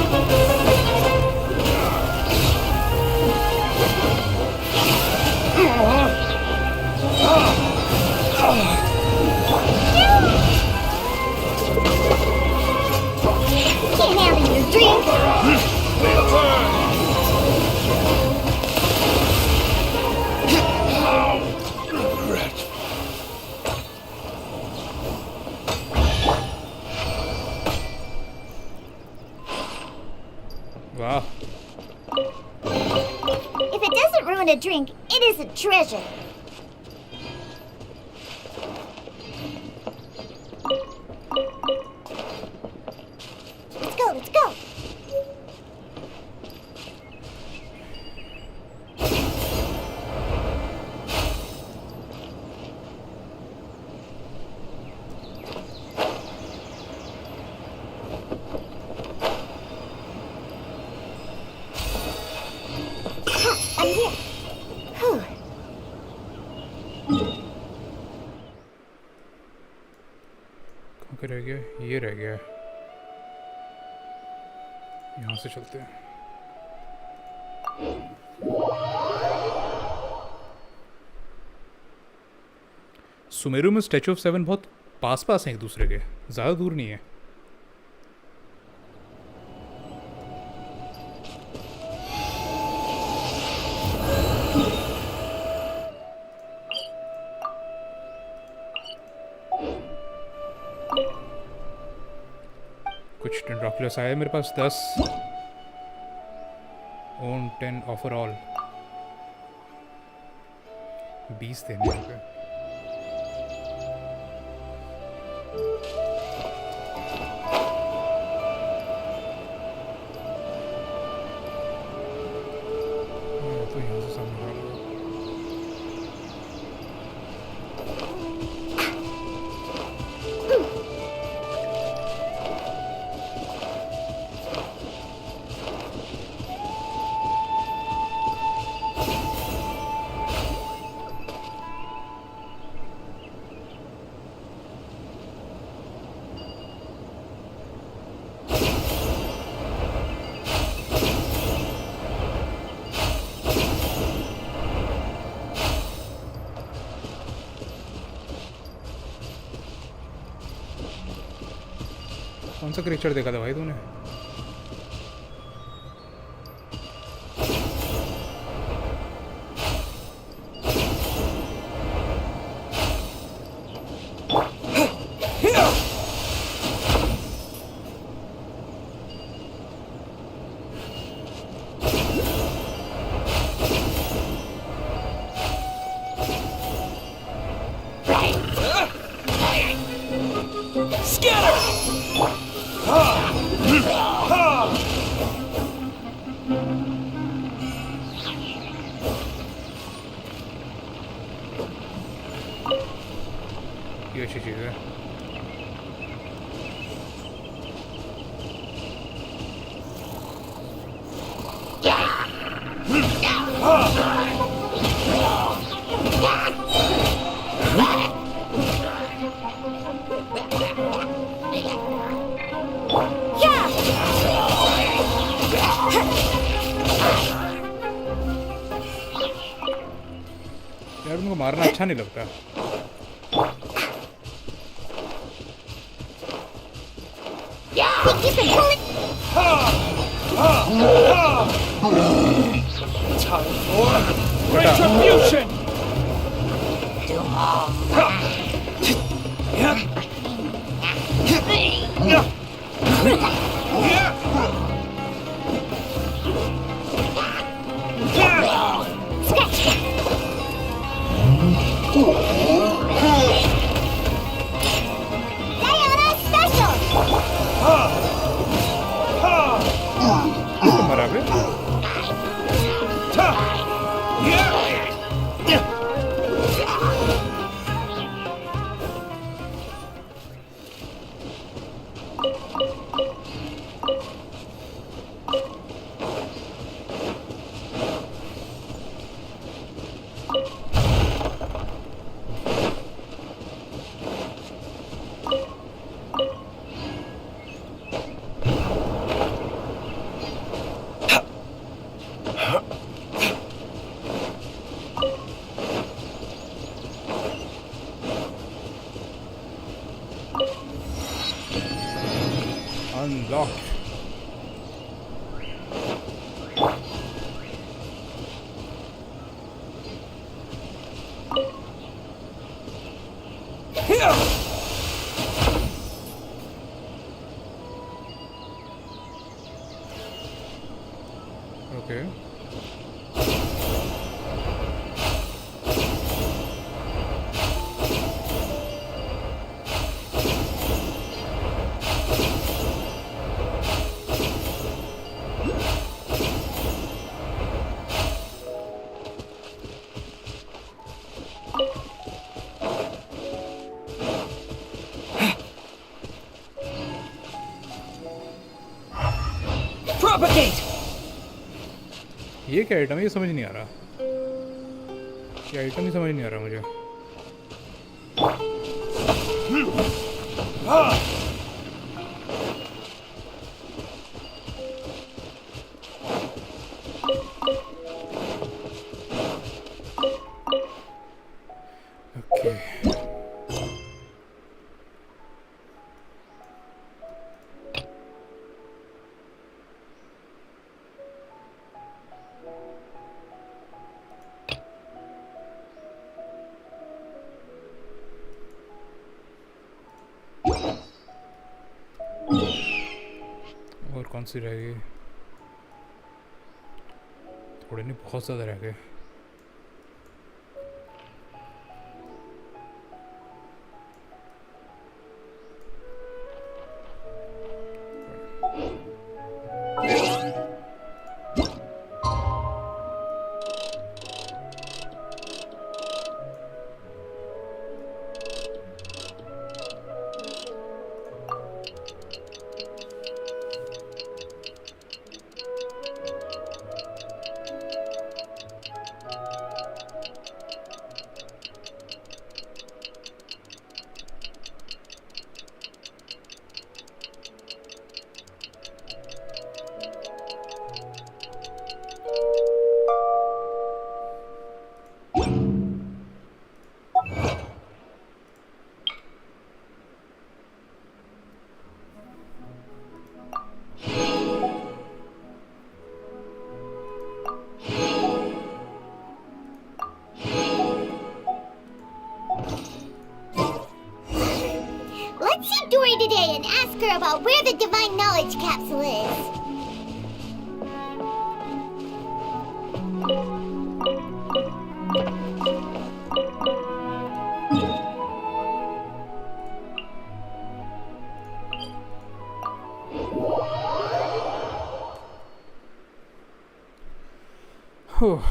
Can't handle your drink! Wow. If it doesn't ruin a drink, it is a treasure. Let's go, let's go. I'm here. Whew. कहाँ पे रह गया? ये रह गया. यहाँ से चलते हैं. सुमेरु में स्टैचू ऑफ सेवन बहुत पास पास हैं एक दूसरे के, ज़्यादा दूर नहीं है. कुछ ड्रॉक्यूलस आया है मेरे पास 10 ओन 10 ऑफर ऑल 20 देने पे. तो यहाँ से सामने आ रहा है. कौन सा क्रिएचर देखा था भाई तूने? ये अच्छी चीज़ है। यार उनको मारना अच्छा नहीं लगता। Time for retribution! Unlocked. Okay. ये क्या आइटम है? ये समझ नहीं आ रहा। ये आइटम ही समझ नहीं आ रहा मुझे। ओके और कौन सी रह गई? थोड़े नहीं, बहुत ज़्यादा रह गए। ask her about where the Divine Knowledge Capsule is. Whew.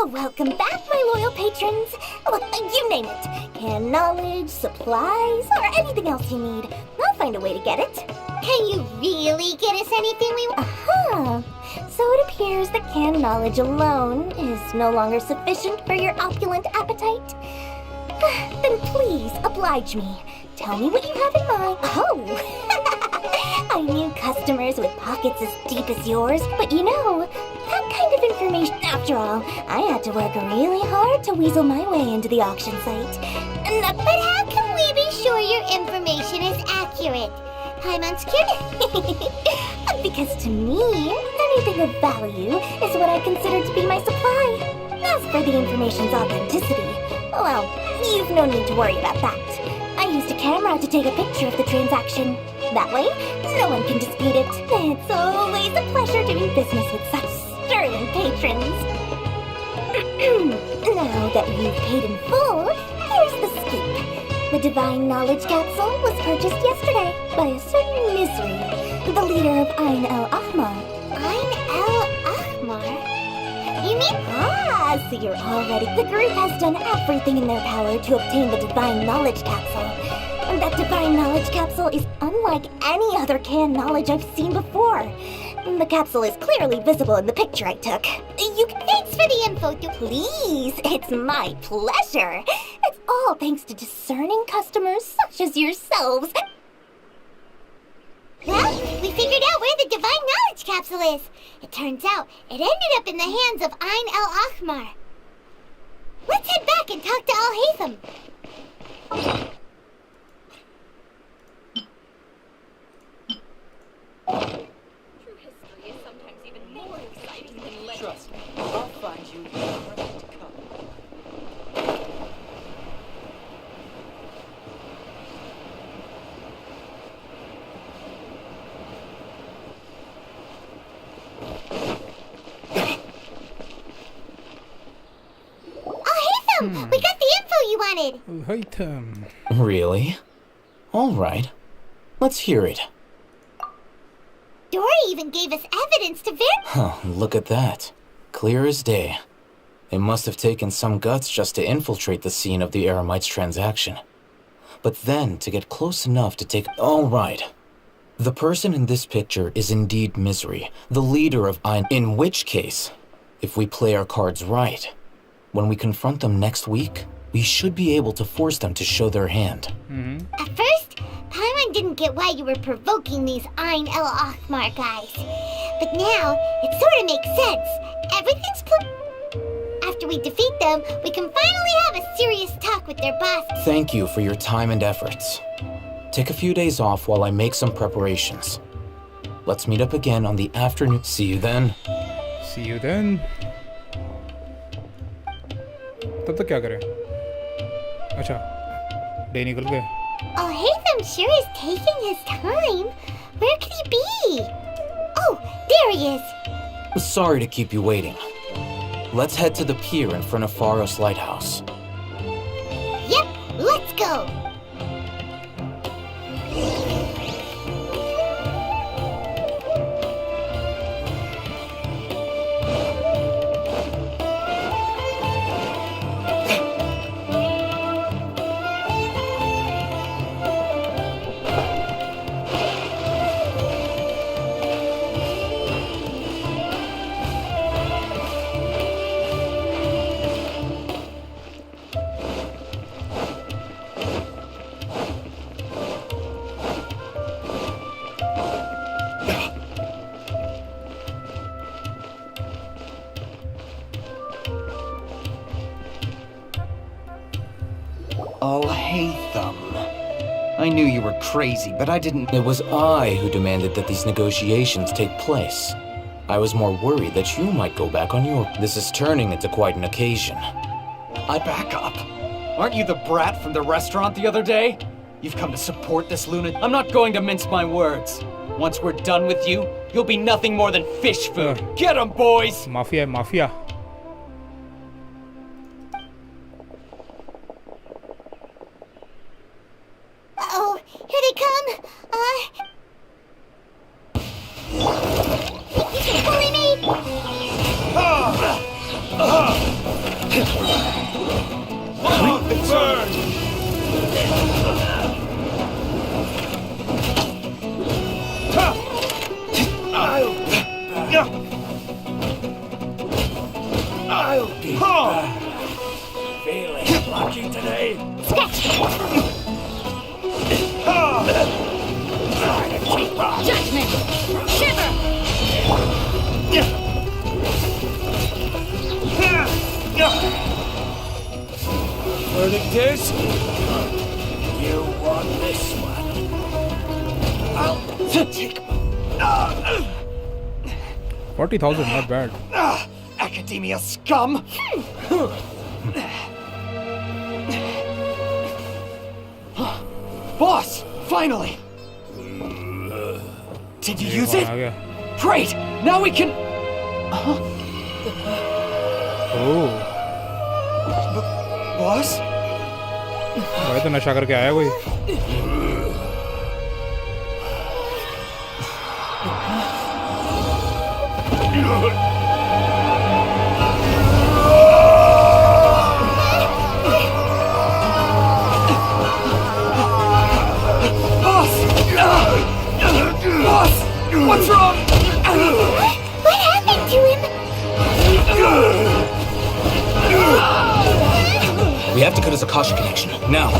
Welcome back, my loyal patrons. Look, you name it. Canned knowledge, supplies, or anything else you need. I'll find a way to get it. Can you really get us anything we want? So it appears that canned knowledge alone is no longer sufficient for your opulent appetite. Then please, oblige me. Tell me what you have in mind. Oh! I knew customers with pockets as deep as yours, but you know, that kind of information. After all, I had to work really hard to weasel my way into the auction site. But how can we be sure your information is accurate? Paimon's cute. Because to me, anything of value is what I consider to be my supply. As for the information's authenticity, well, you've no need to worry about that. I used a camera to take a picture of the transaction. That way, no one can dispute it. It's always a pleasure doing business with such sterling patrons. Now that you've paid in full, here's the scoop. The Divine Knowledge Capsule was purchased yesterday by a certain Misery, the leader of Ain el-Ahmar. Ain el-Ahmar? You mean? So you're already... The group has done everything in their power to obtain the Divine Knowledge Capsule. And that Divine Knowledge Capsule is unlike any other canned knowledge I've seen before. The capsule is clearly visible in the picture I took. Thanks for the info, Please, it's my pleasure. It's all thanks to discerning customers such as yourselves. Well, we figured out where the Divine Knowledge Capsule is. It turns out it ended up in the hands of Ain el-Ahmar. Let's head back and talk to Al-Haytham. True history is sometimes even more exciting than legend. Trust me, I'll find you ready to come. We got the info you wanted! Alhaytham. Really? Alright. Let's hear it. Dory even gave us evidence to Huh, look at that. Clear as day. It must have taken some guts just to infiltrate the scene of the Eremites transaction. But then, to get close enough to take... Alright. The person in this picture is indeed Misery, the leader of Ain. In which case, if we play our cards right, when we confront them next week, we should be able to force them to show their hand. At first, Paimon didn't get why you were provoking these Ain el-Ahmar guys. But now, it sort of makes sense. Everything's After we defeat them, we can finally have a serious talk with their boss. Thank you for your time and efforts. Take a few days off while I make some preparations. Let's meet up again on the afternoon. See you then. See you then. तब तक क्या करें? अच्छा, day निकल गए. Al-Haytham sure is taking his time. Where could he be? Oh, there he is. Sorry to keep you waiting. Let's head to the pier in front of Pharos Lighthouse. Yep, let's go. I knew you were crazy, but I didn't... It was I who demanded that these negotiations take place. I was more worried that you might go back on your... This is turning into quite an occasion. I back up. Aren't you the brat from the restaurant the other day? You've come to support this lunatic. I'm not going to mince my words. Once we're done with you, you'll be nothing more than fish food. Get 'em, boys! Mafia, mafia. Uh-oh, here they come. Bully me! Burn! I'll be back. Feeling lucky today. Judgment! Shiver! Verdict is, you want this one. I'll take 40,000, not bad. Academia scum! Boss! Finally! Did you use it? Great! Now we can... Oh. Boss? भाई तो नशा करके आया कोई. Boss! What's wrong? What happened to him? We have to cut his Akasha connection, now.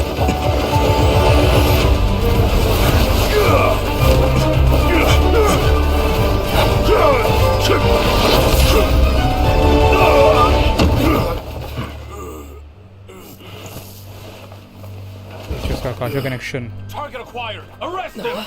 इसका Akasha connection. Target acquired. Arrest him.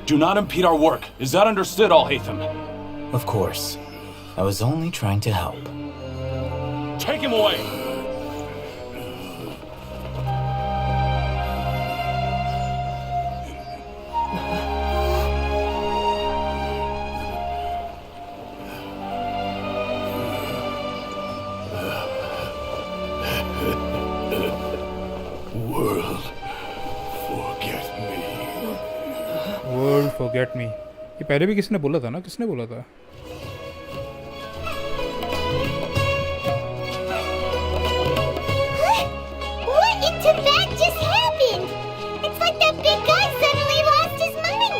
Do not impede our work. Is that understood, Al-Haytham? Of course. I was only trying to help. Take him away! World forget me. ये पहले भी किसने बोला था ना? किसने बोला था? What in Tibet just happened? It's like that big guy suddenly lost his mind.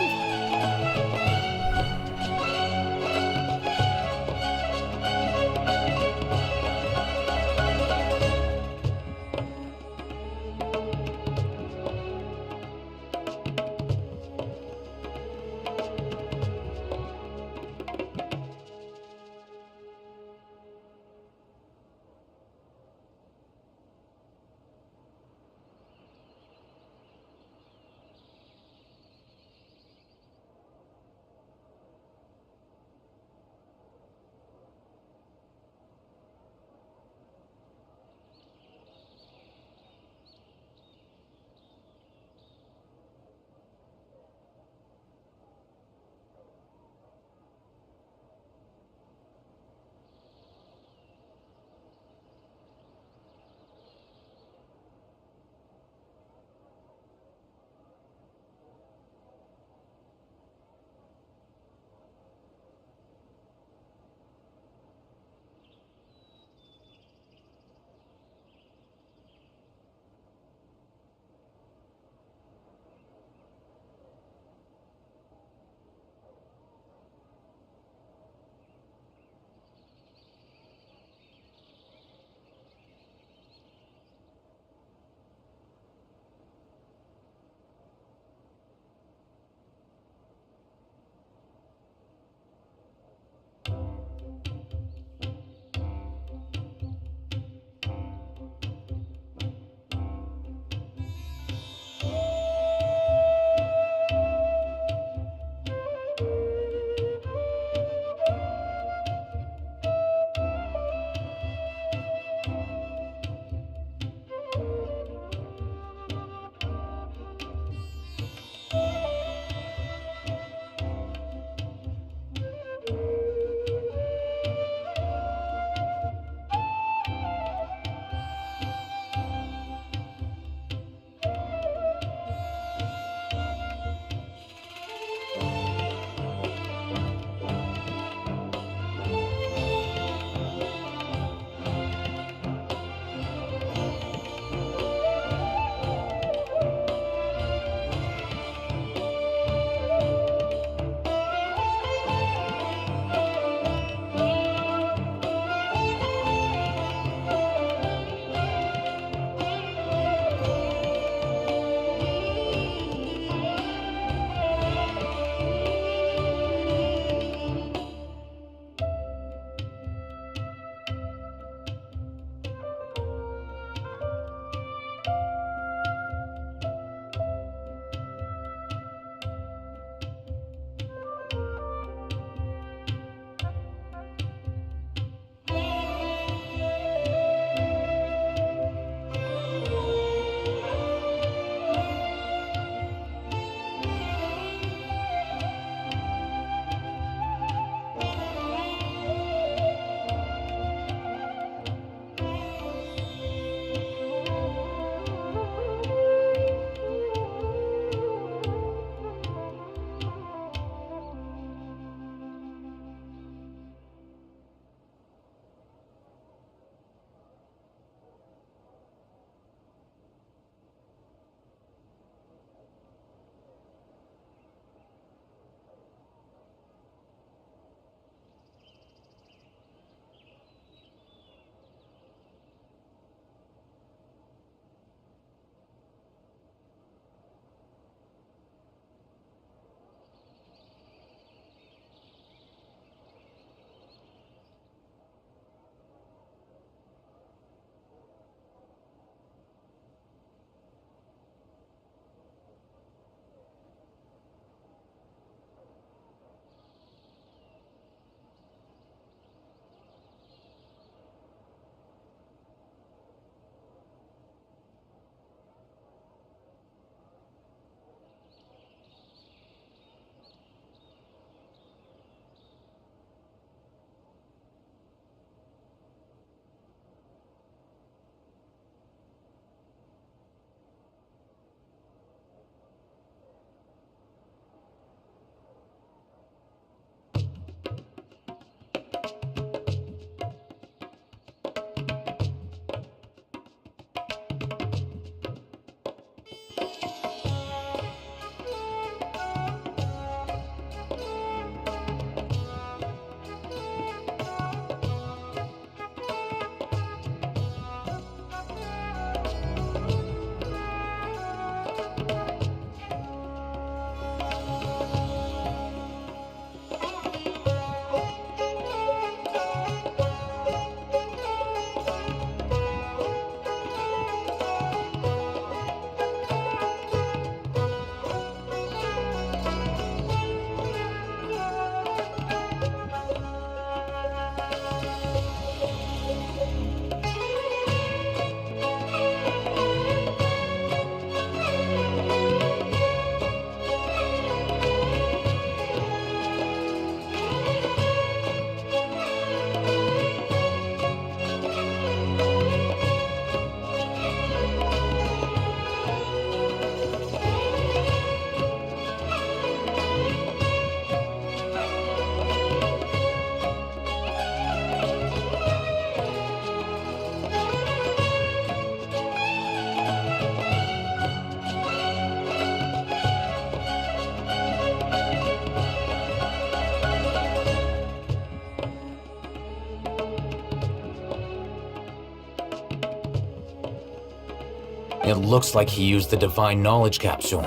It looks like he used the Divine Knowledge Capsule.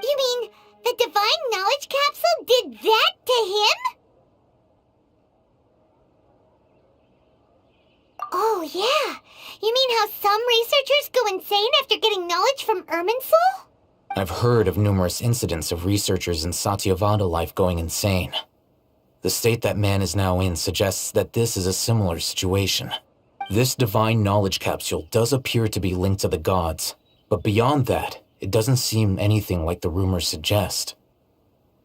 You mean the Divine Knowledge Capsule did that to him? Oh, yeah. You mean how some researchers go insane after getting knowledge from Irminsul? I've heard of numerous incidents of researchers in Satyavada life going insane. The state that man is now in suggests that this is a similar situation. This Divine Knowledge Capsule does appear to be linked to the gods, but beyond that, it doesn't seem anything like the rumors suggest.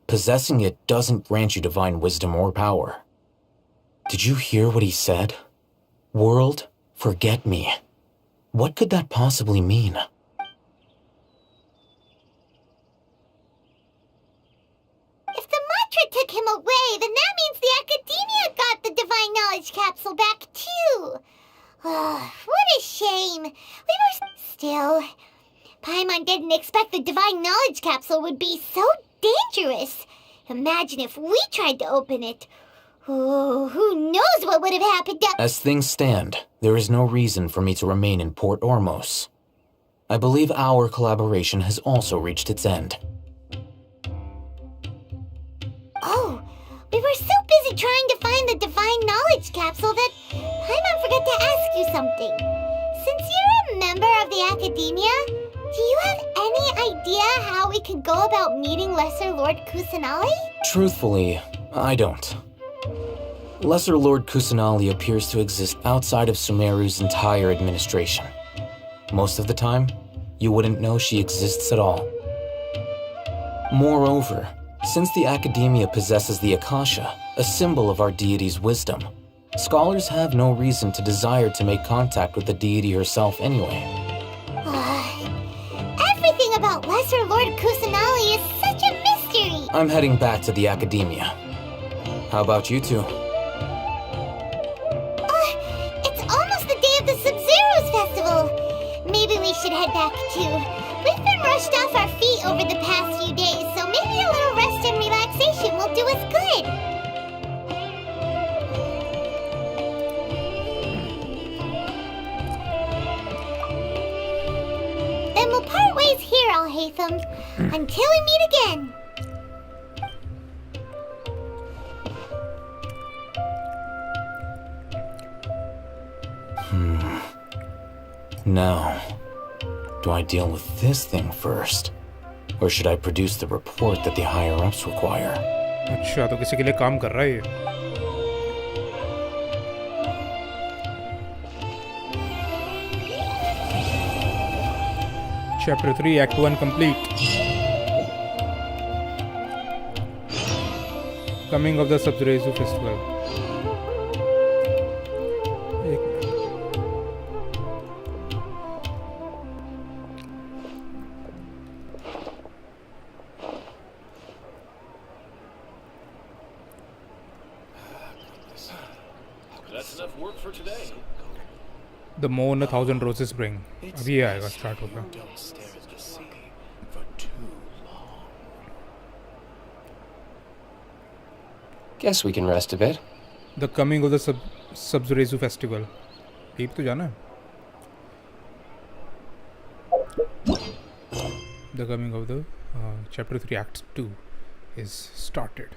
Possessing it doesn't grant you divine wisdom or power. Did you hear what he said? World, forget me. What could that possibly mean? If the mantra took him away, then that means the Academia got the Divine Knowledge Capsule back too. What a shame. We were still... Paimon didn't expect the Divine Knowledge Capsule would be so dangerous. Imagine if we tried to open it. Oh, who knows what would have happened to... As things stand, there is no reason for me to remain in Port Ormos. I believe our collaboration has also reached its end. Oh, we were so busy trying to find the Divine Knowledge Capsule that Paimon forgot to ask you something. Since you're a member of the Academia, do you have any idea how we could go about meeting Lesser Lord Kusanali? Truthfully, I don't. Lesser Lord Kusanali appears to exist outside of Sumeru's entire administration. Most of the time, you wouldn't know she exists at all. Moreover, since the Academia possesses the Akasha, a symbol of our deity's wisdom, scholars have no reason to desire to make contact with the deity herself anyway. Everything about Lesser Lord Kusanali is such a mystery! I'm heading back to the Academia. How about you two? It's almost the day of the Sub-Zero's festival. Maybe we should head back too. We've been rushed off our feet over the past few days, so maybe a little rest and relaxation will do us good. Then we'll part ways here, Al-Haytham, until we meet again. Now, do I deal with this thing first? Or should I produce the report that the higher-ups require? अच्छा तो किसी के लिए काम कर रहा है ये Chapter 3 Act 1 complete. Coming of the Sub-Zero Festival. That's enough work for today. The moon 1,000 roses bring. अभी आएगा start होगा. Guess we can rest a bit. The coming of the Sub-Zero Festival. ठीक तो जाना है. The coming of the Chapter 3 Act 2 is started.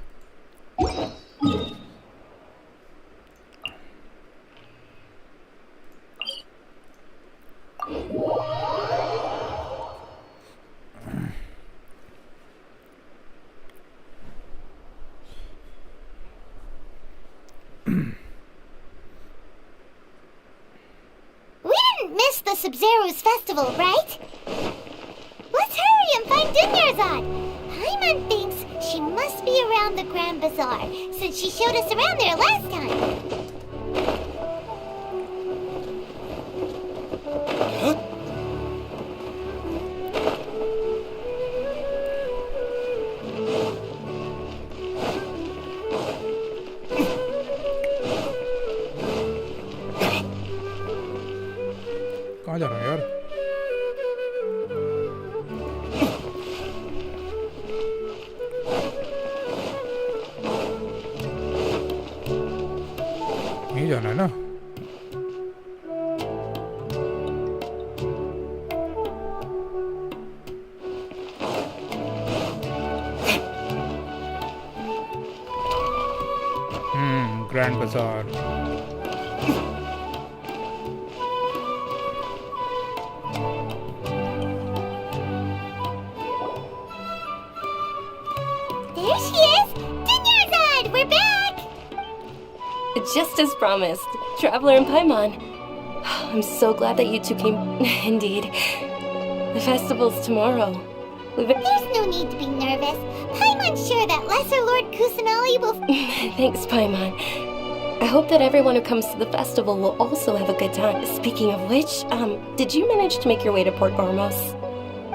The Sub-Zero's festival, right? Let's hurry and find Dunyarzad. Paimon thinks she must be around the Grand Bazaar, since she showed us around there last time. कहाँ जा रहा है यार Grand Bazaar. There she is! Dinyarzad, we're back! Just as promised, Traveler and Paimon. I'm so glad that you two came. Indeed. The festival's tomorrow. There's no need to be nervous. Paimon's sure that Lesser Lord Kusanali will... Thanks, Paimon. I hope that everyone who comes to the festival will also have a good time. Speaking of which, did you manage to make your way to Port Ormos?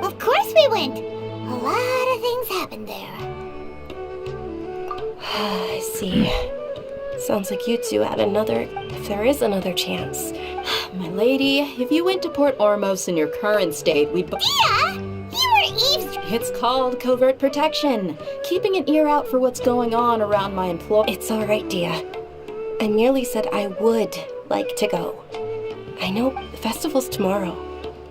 Of course we went. A lot of things happened there. I see. Sounds like you two had another, if there is another chance. My lady, if you went to Port Ormos in your current state, we'd... Yeah! You were eavesdropping! It's called covert protection. Keeping an ear out for what's going on around my employ... It's alright, Dia. I merely said I would like to go. I know the festival's tomorrow.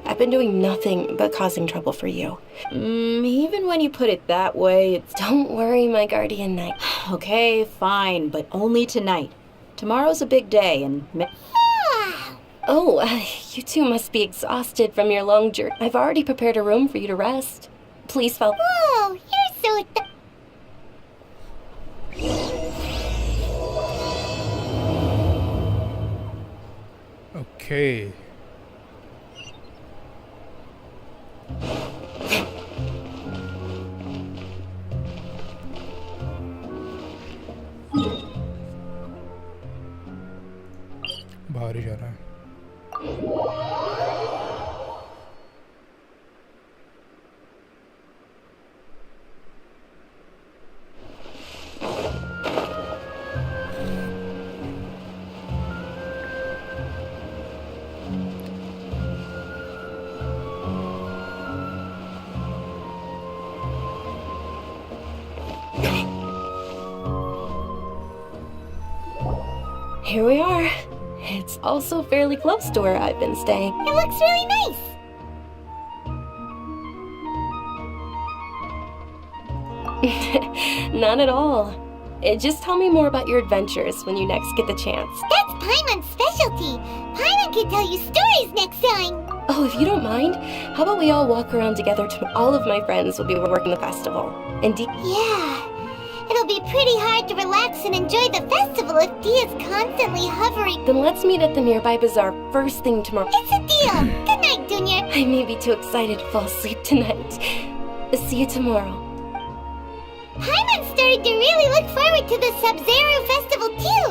I've been doing nothing but causing trouble for you. Even when you put it that way, it's... Don't worry, my guardian knight. Okay, fine, but only tonight. Tomorrow's a big day, and... Oh, you two must be exhausted from your long journey. I've already prepared a room for you to rest. Please follow. Whoa, you're so... Okay. बाहर ही जा रहा है. Here we are. It's also fairly close to where I've been staying. It looks really nice. Not at all. Just tell me more about your adventures when you next get the chance. That's Paimon's specialty. Paimon can tell you stories next time. Oh, if you don't mind, how about we all walk around together? All of my friends will be working the festival. Yeah. It'll be pretty hard to relax and enjoy the festival if Dia's constantly hovering. Then let's meet at the nearby bazaar first thing tomorrow. It's a deal. Good night, Dunya. I may be too excited to fall asleep tonight. See you tomorrow. Paimon's starting to really look forward to the Sub-Zero festival too.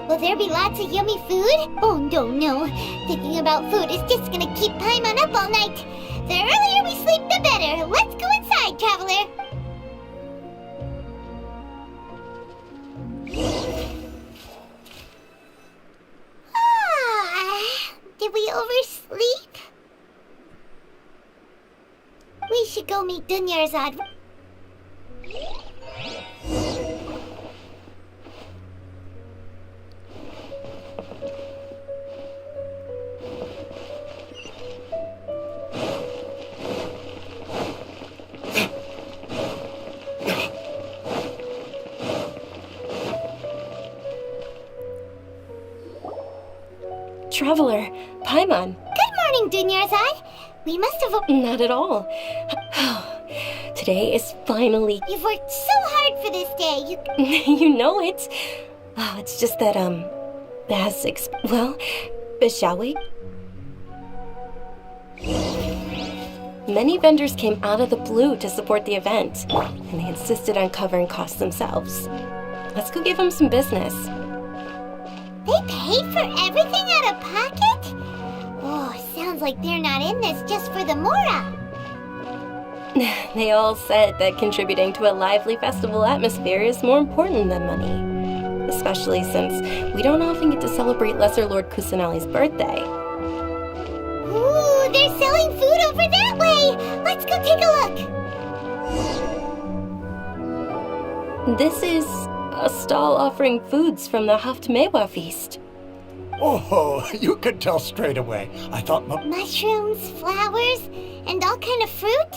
Will there be lots of yummy food? Oh, no. Thinking about food is just gonna keep Paimon up all night. The earlier we sleep, the better. Let's go inside, traveler. Did we oversleep? We should go meet Dunyarzad. Traveler, Paimon. Good morning, Dunyarzad. We must have... Not at all. Today is finally... You've worked so hard for this day. You know it. Oh, it's just that, well, shall we? Many vendors came out of the blue to support the event, and they insisted on covering costs themselves. Let's go give them some business. They paid for everything out of pocket? Oh, sounds like they're not in this just for the Mora. They all said that contributing to a lively festival atmosphere is more important than money. Especially since we don't often get to celebrate Lesser Lord Kusanali's birthday. Ooh, they're selling food over that way! Let's go take a look! This is a stall offering foods from the Haftmewa feast. Oh, you could tell straight away. I thought mushrooms, flowers, and all kind of fruit?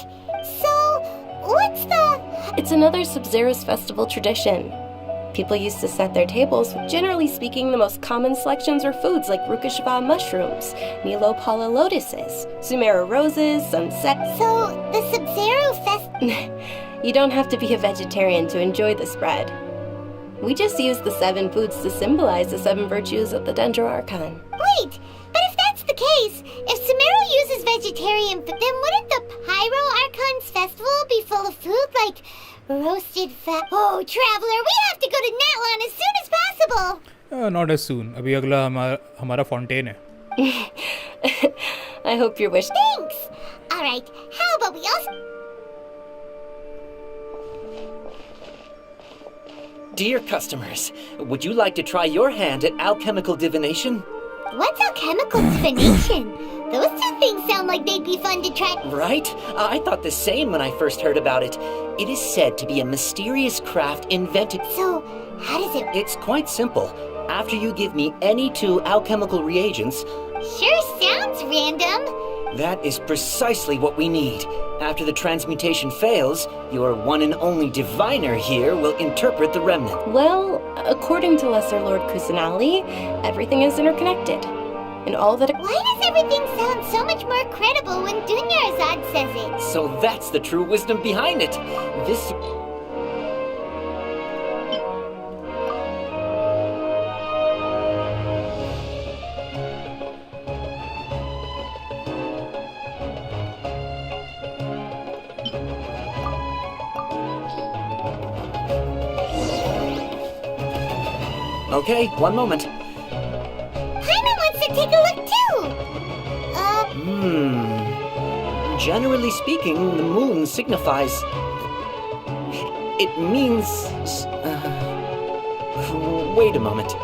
So, what's the... It's another Sub-Zero's festival tradition. People used to set their tables with, generally speaking, the most common selections are foods like Rukashva mushrooms, Nilopala lotuses, Sumeru roses, sunset. So, the Sub-Zero Fest... You don't have to be a vegetarian to enjoy the spread. We just use the 7 foods to symbolize the 7 virtues of the Dendro Archon. Wait, but if that's the case, if Sumeru uses vegetarian food, then wouldn't the Pyro Archon's festival be full of food like roasted fat? Oh, Traveler, we have to go to Natlan as soon as possible! Not as soon. अभी अगला हमारा fountain है. I hope your wish... Thanks! Alright, how about we also... Dear customers, would you like to try your hand at Alchemical Divination? What's Alchemical Divination? Those 2 things sound like they'd be fun to try. Right? I thought the same when I first heard about it. It is said to be a mysterious craft invented... So, how does it... It's quite simple. After you give me any 2 alchemical reagents... Sure sounds random. That is precisely what we need. After the transmutation fails, your one and only diviner here will interpret the remnant. Well, according to Lesser Lord Kusanali, everything is interconnected. And all that... Why does everything sound so much more credible when Dunyarzad says it? So that's the true wisdom behind it. This... Okay, one moment. Paimon wants to take a look too! Generally speaking, the moon signifies... It means... Wait a moment.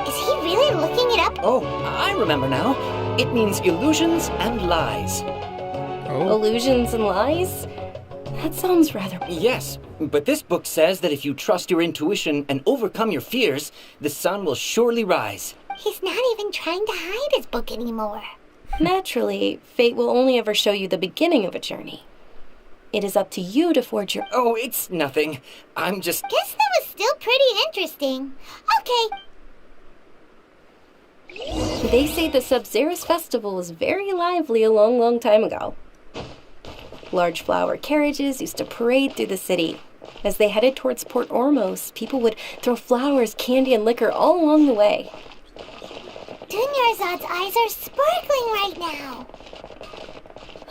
Is he really looking it up? Oh, I remember now. It means illusions and lies. Oh. Illusions and lies? That sounds rather... Yes, but this book says that if you trust your intuition and overcome your fears, the sun will surely rise. He's not even trying to hide his book anymore. Naturally, fate will only ever show you the beginning of a journey. It is up to you to forge your... Oh, it's nothing. I'm just... Guess that was still pretty interesting. Okay. They say the Sub-Zerus festival was very lively a long, long time ago. Large flower carriages used to parade through the city. As they headed towards Port Ormos, people would throw flowers, candy, and liquor all along the way. Dunyarzad's eyes are sparkling right now.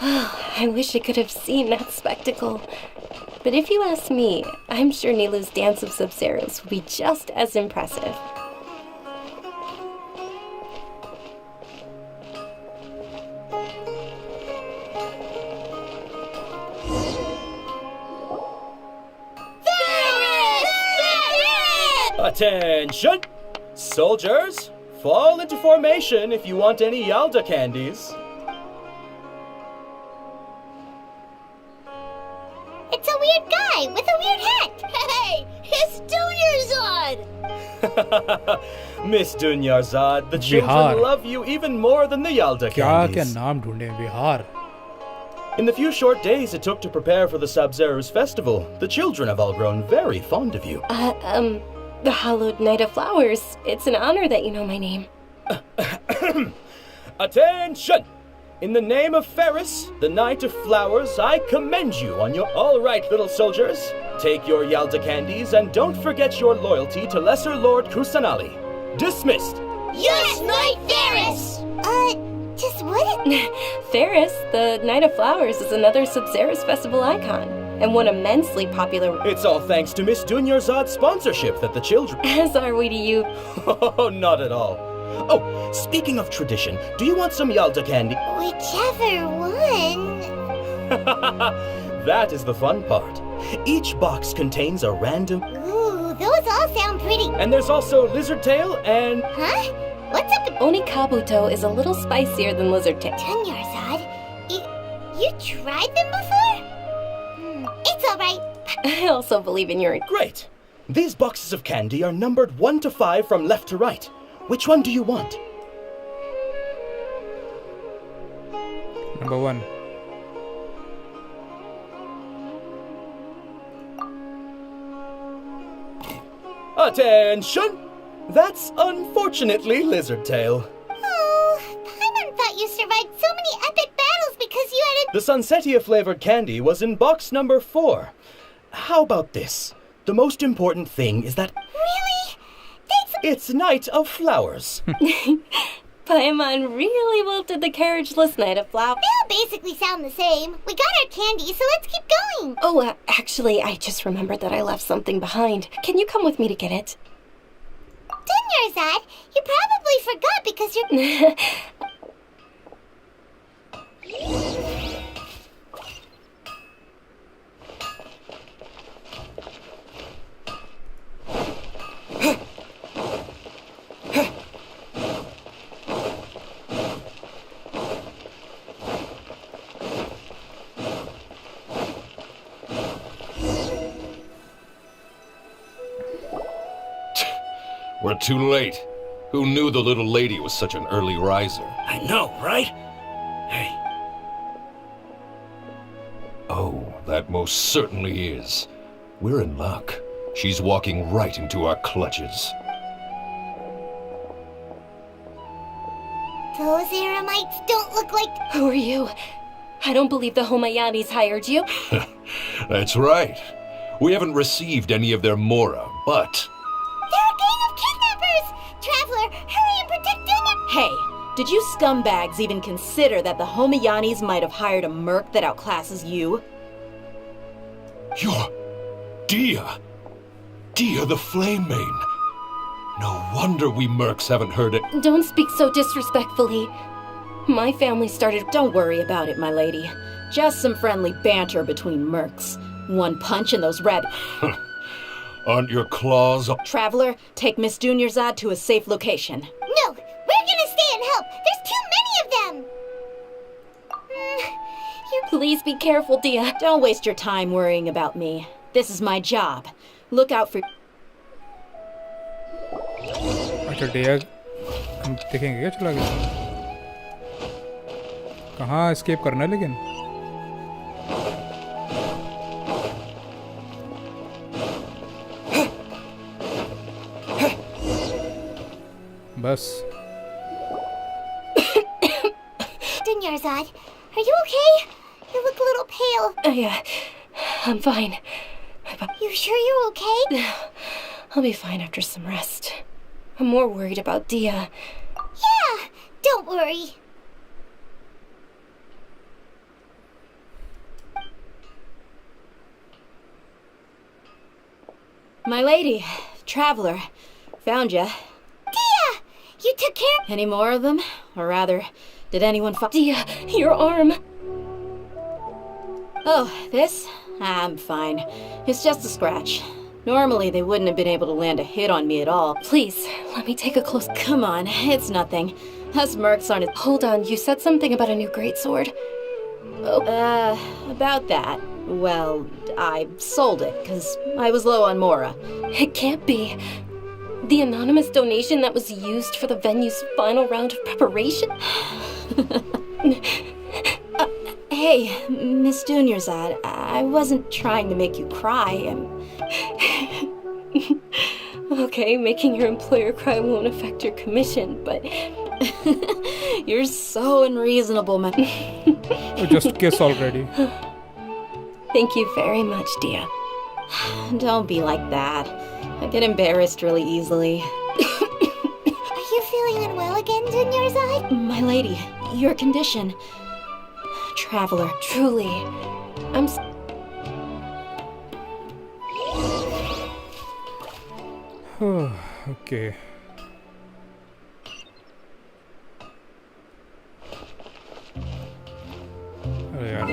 I wish I could have seen that spectacle. But if you ask me, I'm sure Nilu's dance of Sub-Zeros would be just as impressive. Attention! Soldiers, fall into formation if you want any Yalda candies. It's a weird guy with a weird hat. Hey, it's Dunyarzad! Miss Dunyarzad, the children love you even more than the Yalda candies. क्या नाम ढूंढे Bihar? In the few short days it took to prepare for the Sub-Zerus festival, the children have all grown very fond of you. The Hallowed Knight of Flowers. It's an honor that you know my name. Attention! In the name of Ferris, the Knight of Flowers, I commend you on your... All right, little soldiers. Take your Yalda candies and don't forget your loyalty to Lesser Lord Kusanali. Dismissed! Yes, Knight Ferris! Just what? Ferris, the Knight of Flowers, is another Sub-Zerus festival icon, and one immensely popular... It's all thanks to Miss Dunyarzad's sponsorship that the children... As are we to you. Oh, not at all. Oh, speaking of tradition, do you want some Yalda candy? Whichever one. That is the fun part. Each box contains a random... Ooh, those all sound pretty. And there's also lizard tail and... Huh? What's up? Onikabuto is a little spicier than lizard tail. Dunyarzad, you tried them before? It's all right. I also believe in your... Great. These boxes of candy are numbered 1 to 5 from left to right. Which one do you want? Number 1. Attention! That's unfortunately Lizard Tail. Oh, Paimon thought you survived so many epic battles because you had The Sunsetia-flavored candy was in box number 4. How about this? The most important thing is that... Really? It's Night of Flowers. Paimon really wilted the carriageless Night of Flowers. They all basically sound the same. We got our candy, so let's keep going. Oh, actually, I just remembered that I left something behind. Can you come with me to get it? Dunyarzad, you probably forgot because you're... We're too late. Who knew the little lady was such an early riser? I know, right? Hey. Oh, that most certainly is. We're in luck. She's walking right into our clutches. Those Eremites don't look like... Who are you? I don't believe the Homayanis hired you. That's right. We haven't received any of their mora, but... They're a gang of kidnappers! Traveler, hurry and protect Dunya! Hey, did you scumbags even consider that the Homayanis might have hired a merc that outclasses you? You're... Dia! Dia the Flame Mane! No wonder we mercs haven't heard it. Don't speak so disrespectfully. My family started... Don't worry about it, my lady. Just some friendly banter between mercs. One punch and those red... Aren't your claws... Traveler, take Miss Dunyarzad to a safe location. No! We're gonna stay and help! There's too many of them! Please be careful, Dia. Don't waste your time worrying about me. This is my job. Look out for... अच्छा डिया हम देखेंगे क्या चला गया कहाँ escape करना है लेकिन बस Dunyarzad, are you okay? You look a little pale. Yeah, I'm fine. You sure you're okay? I'll be fine after some rest. I'm more worried about Dia. Yeah, don't worry. My lady, Traveler, found ya. Dia! You took care... Any more of them? Or rather, did anyone Dia, your arm! Oh, this? I'm fine. It's just a scratch. Normally, they wouldn't have been able to land a hit on me at all. Please, let me take a close... Come on, it's nothing. Us mercs aren't... Hold on, you said something about a new greatsword. Oh. About that. Well, I sold it, because I was low on mora. It can't be. The anonymous donation that was used for the venue's final round of preparation? Hey, Miss Dunyarzad, I wasn't trying to make you cry. Okay, making your employer cry won't affect your commission, but... You're so unreasonable, man. Just kiss already. Thank you very much, Dia. Don't be like that. I get embarrassed really easily. Are you feeling unwell again, Dunyarzad? My lady, your condition. Traveler, truly, I'm... Okay. अरे यार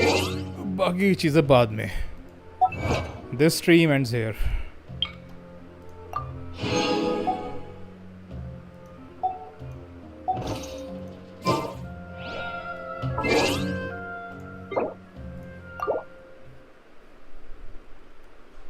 बाकी चीज़ें बाद में. This stream ends here.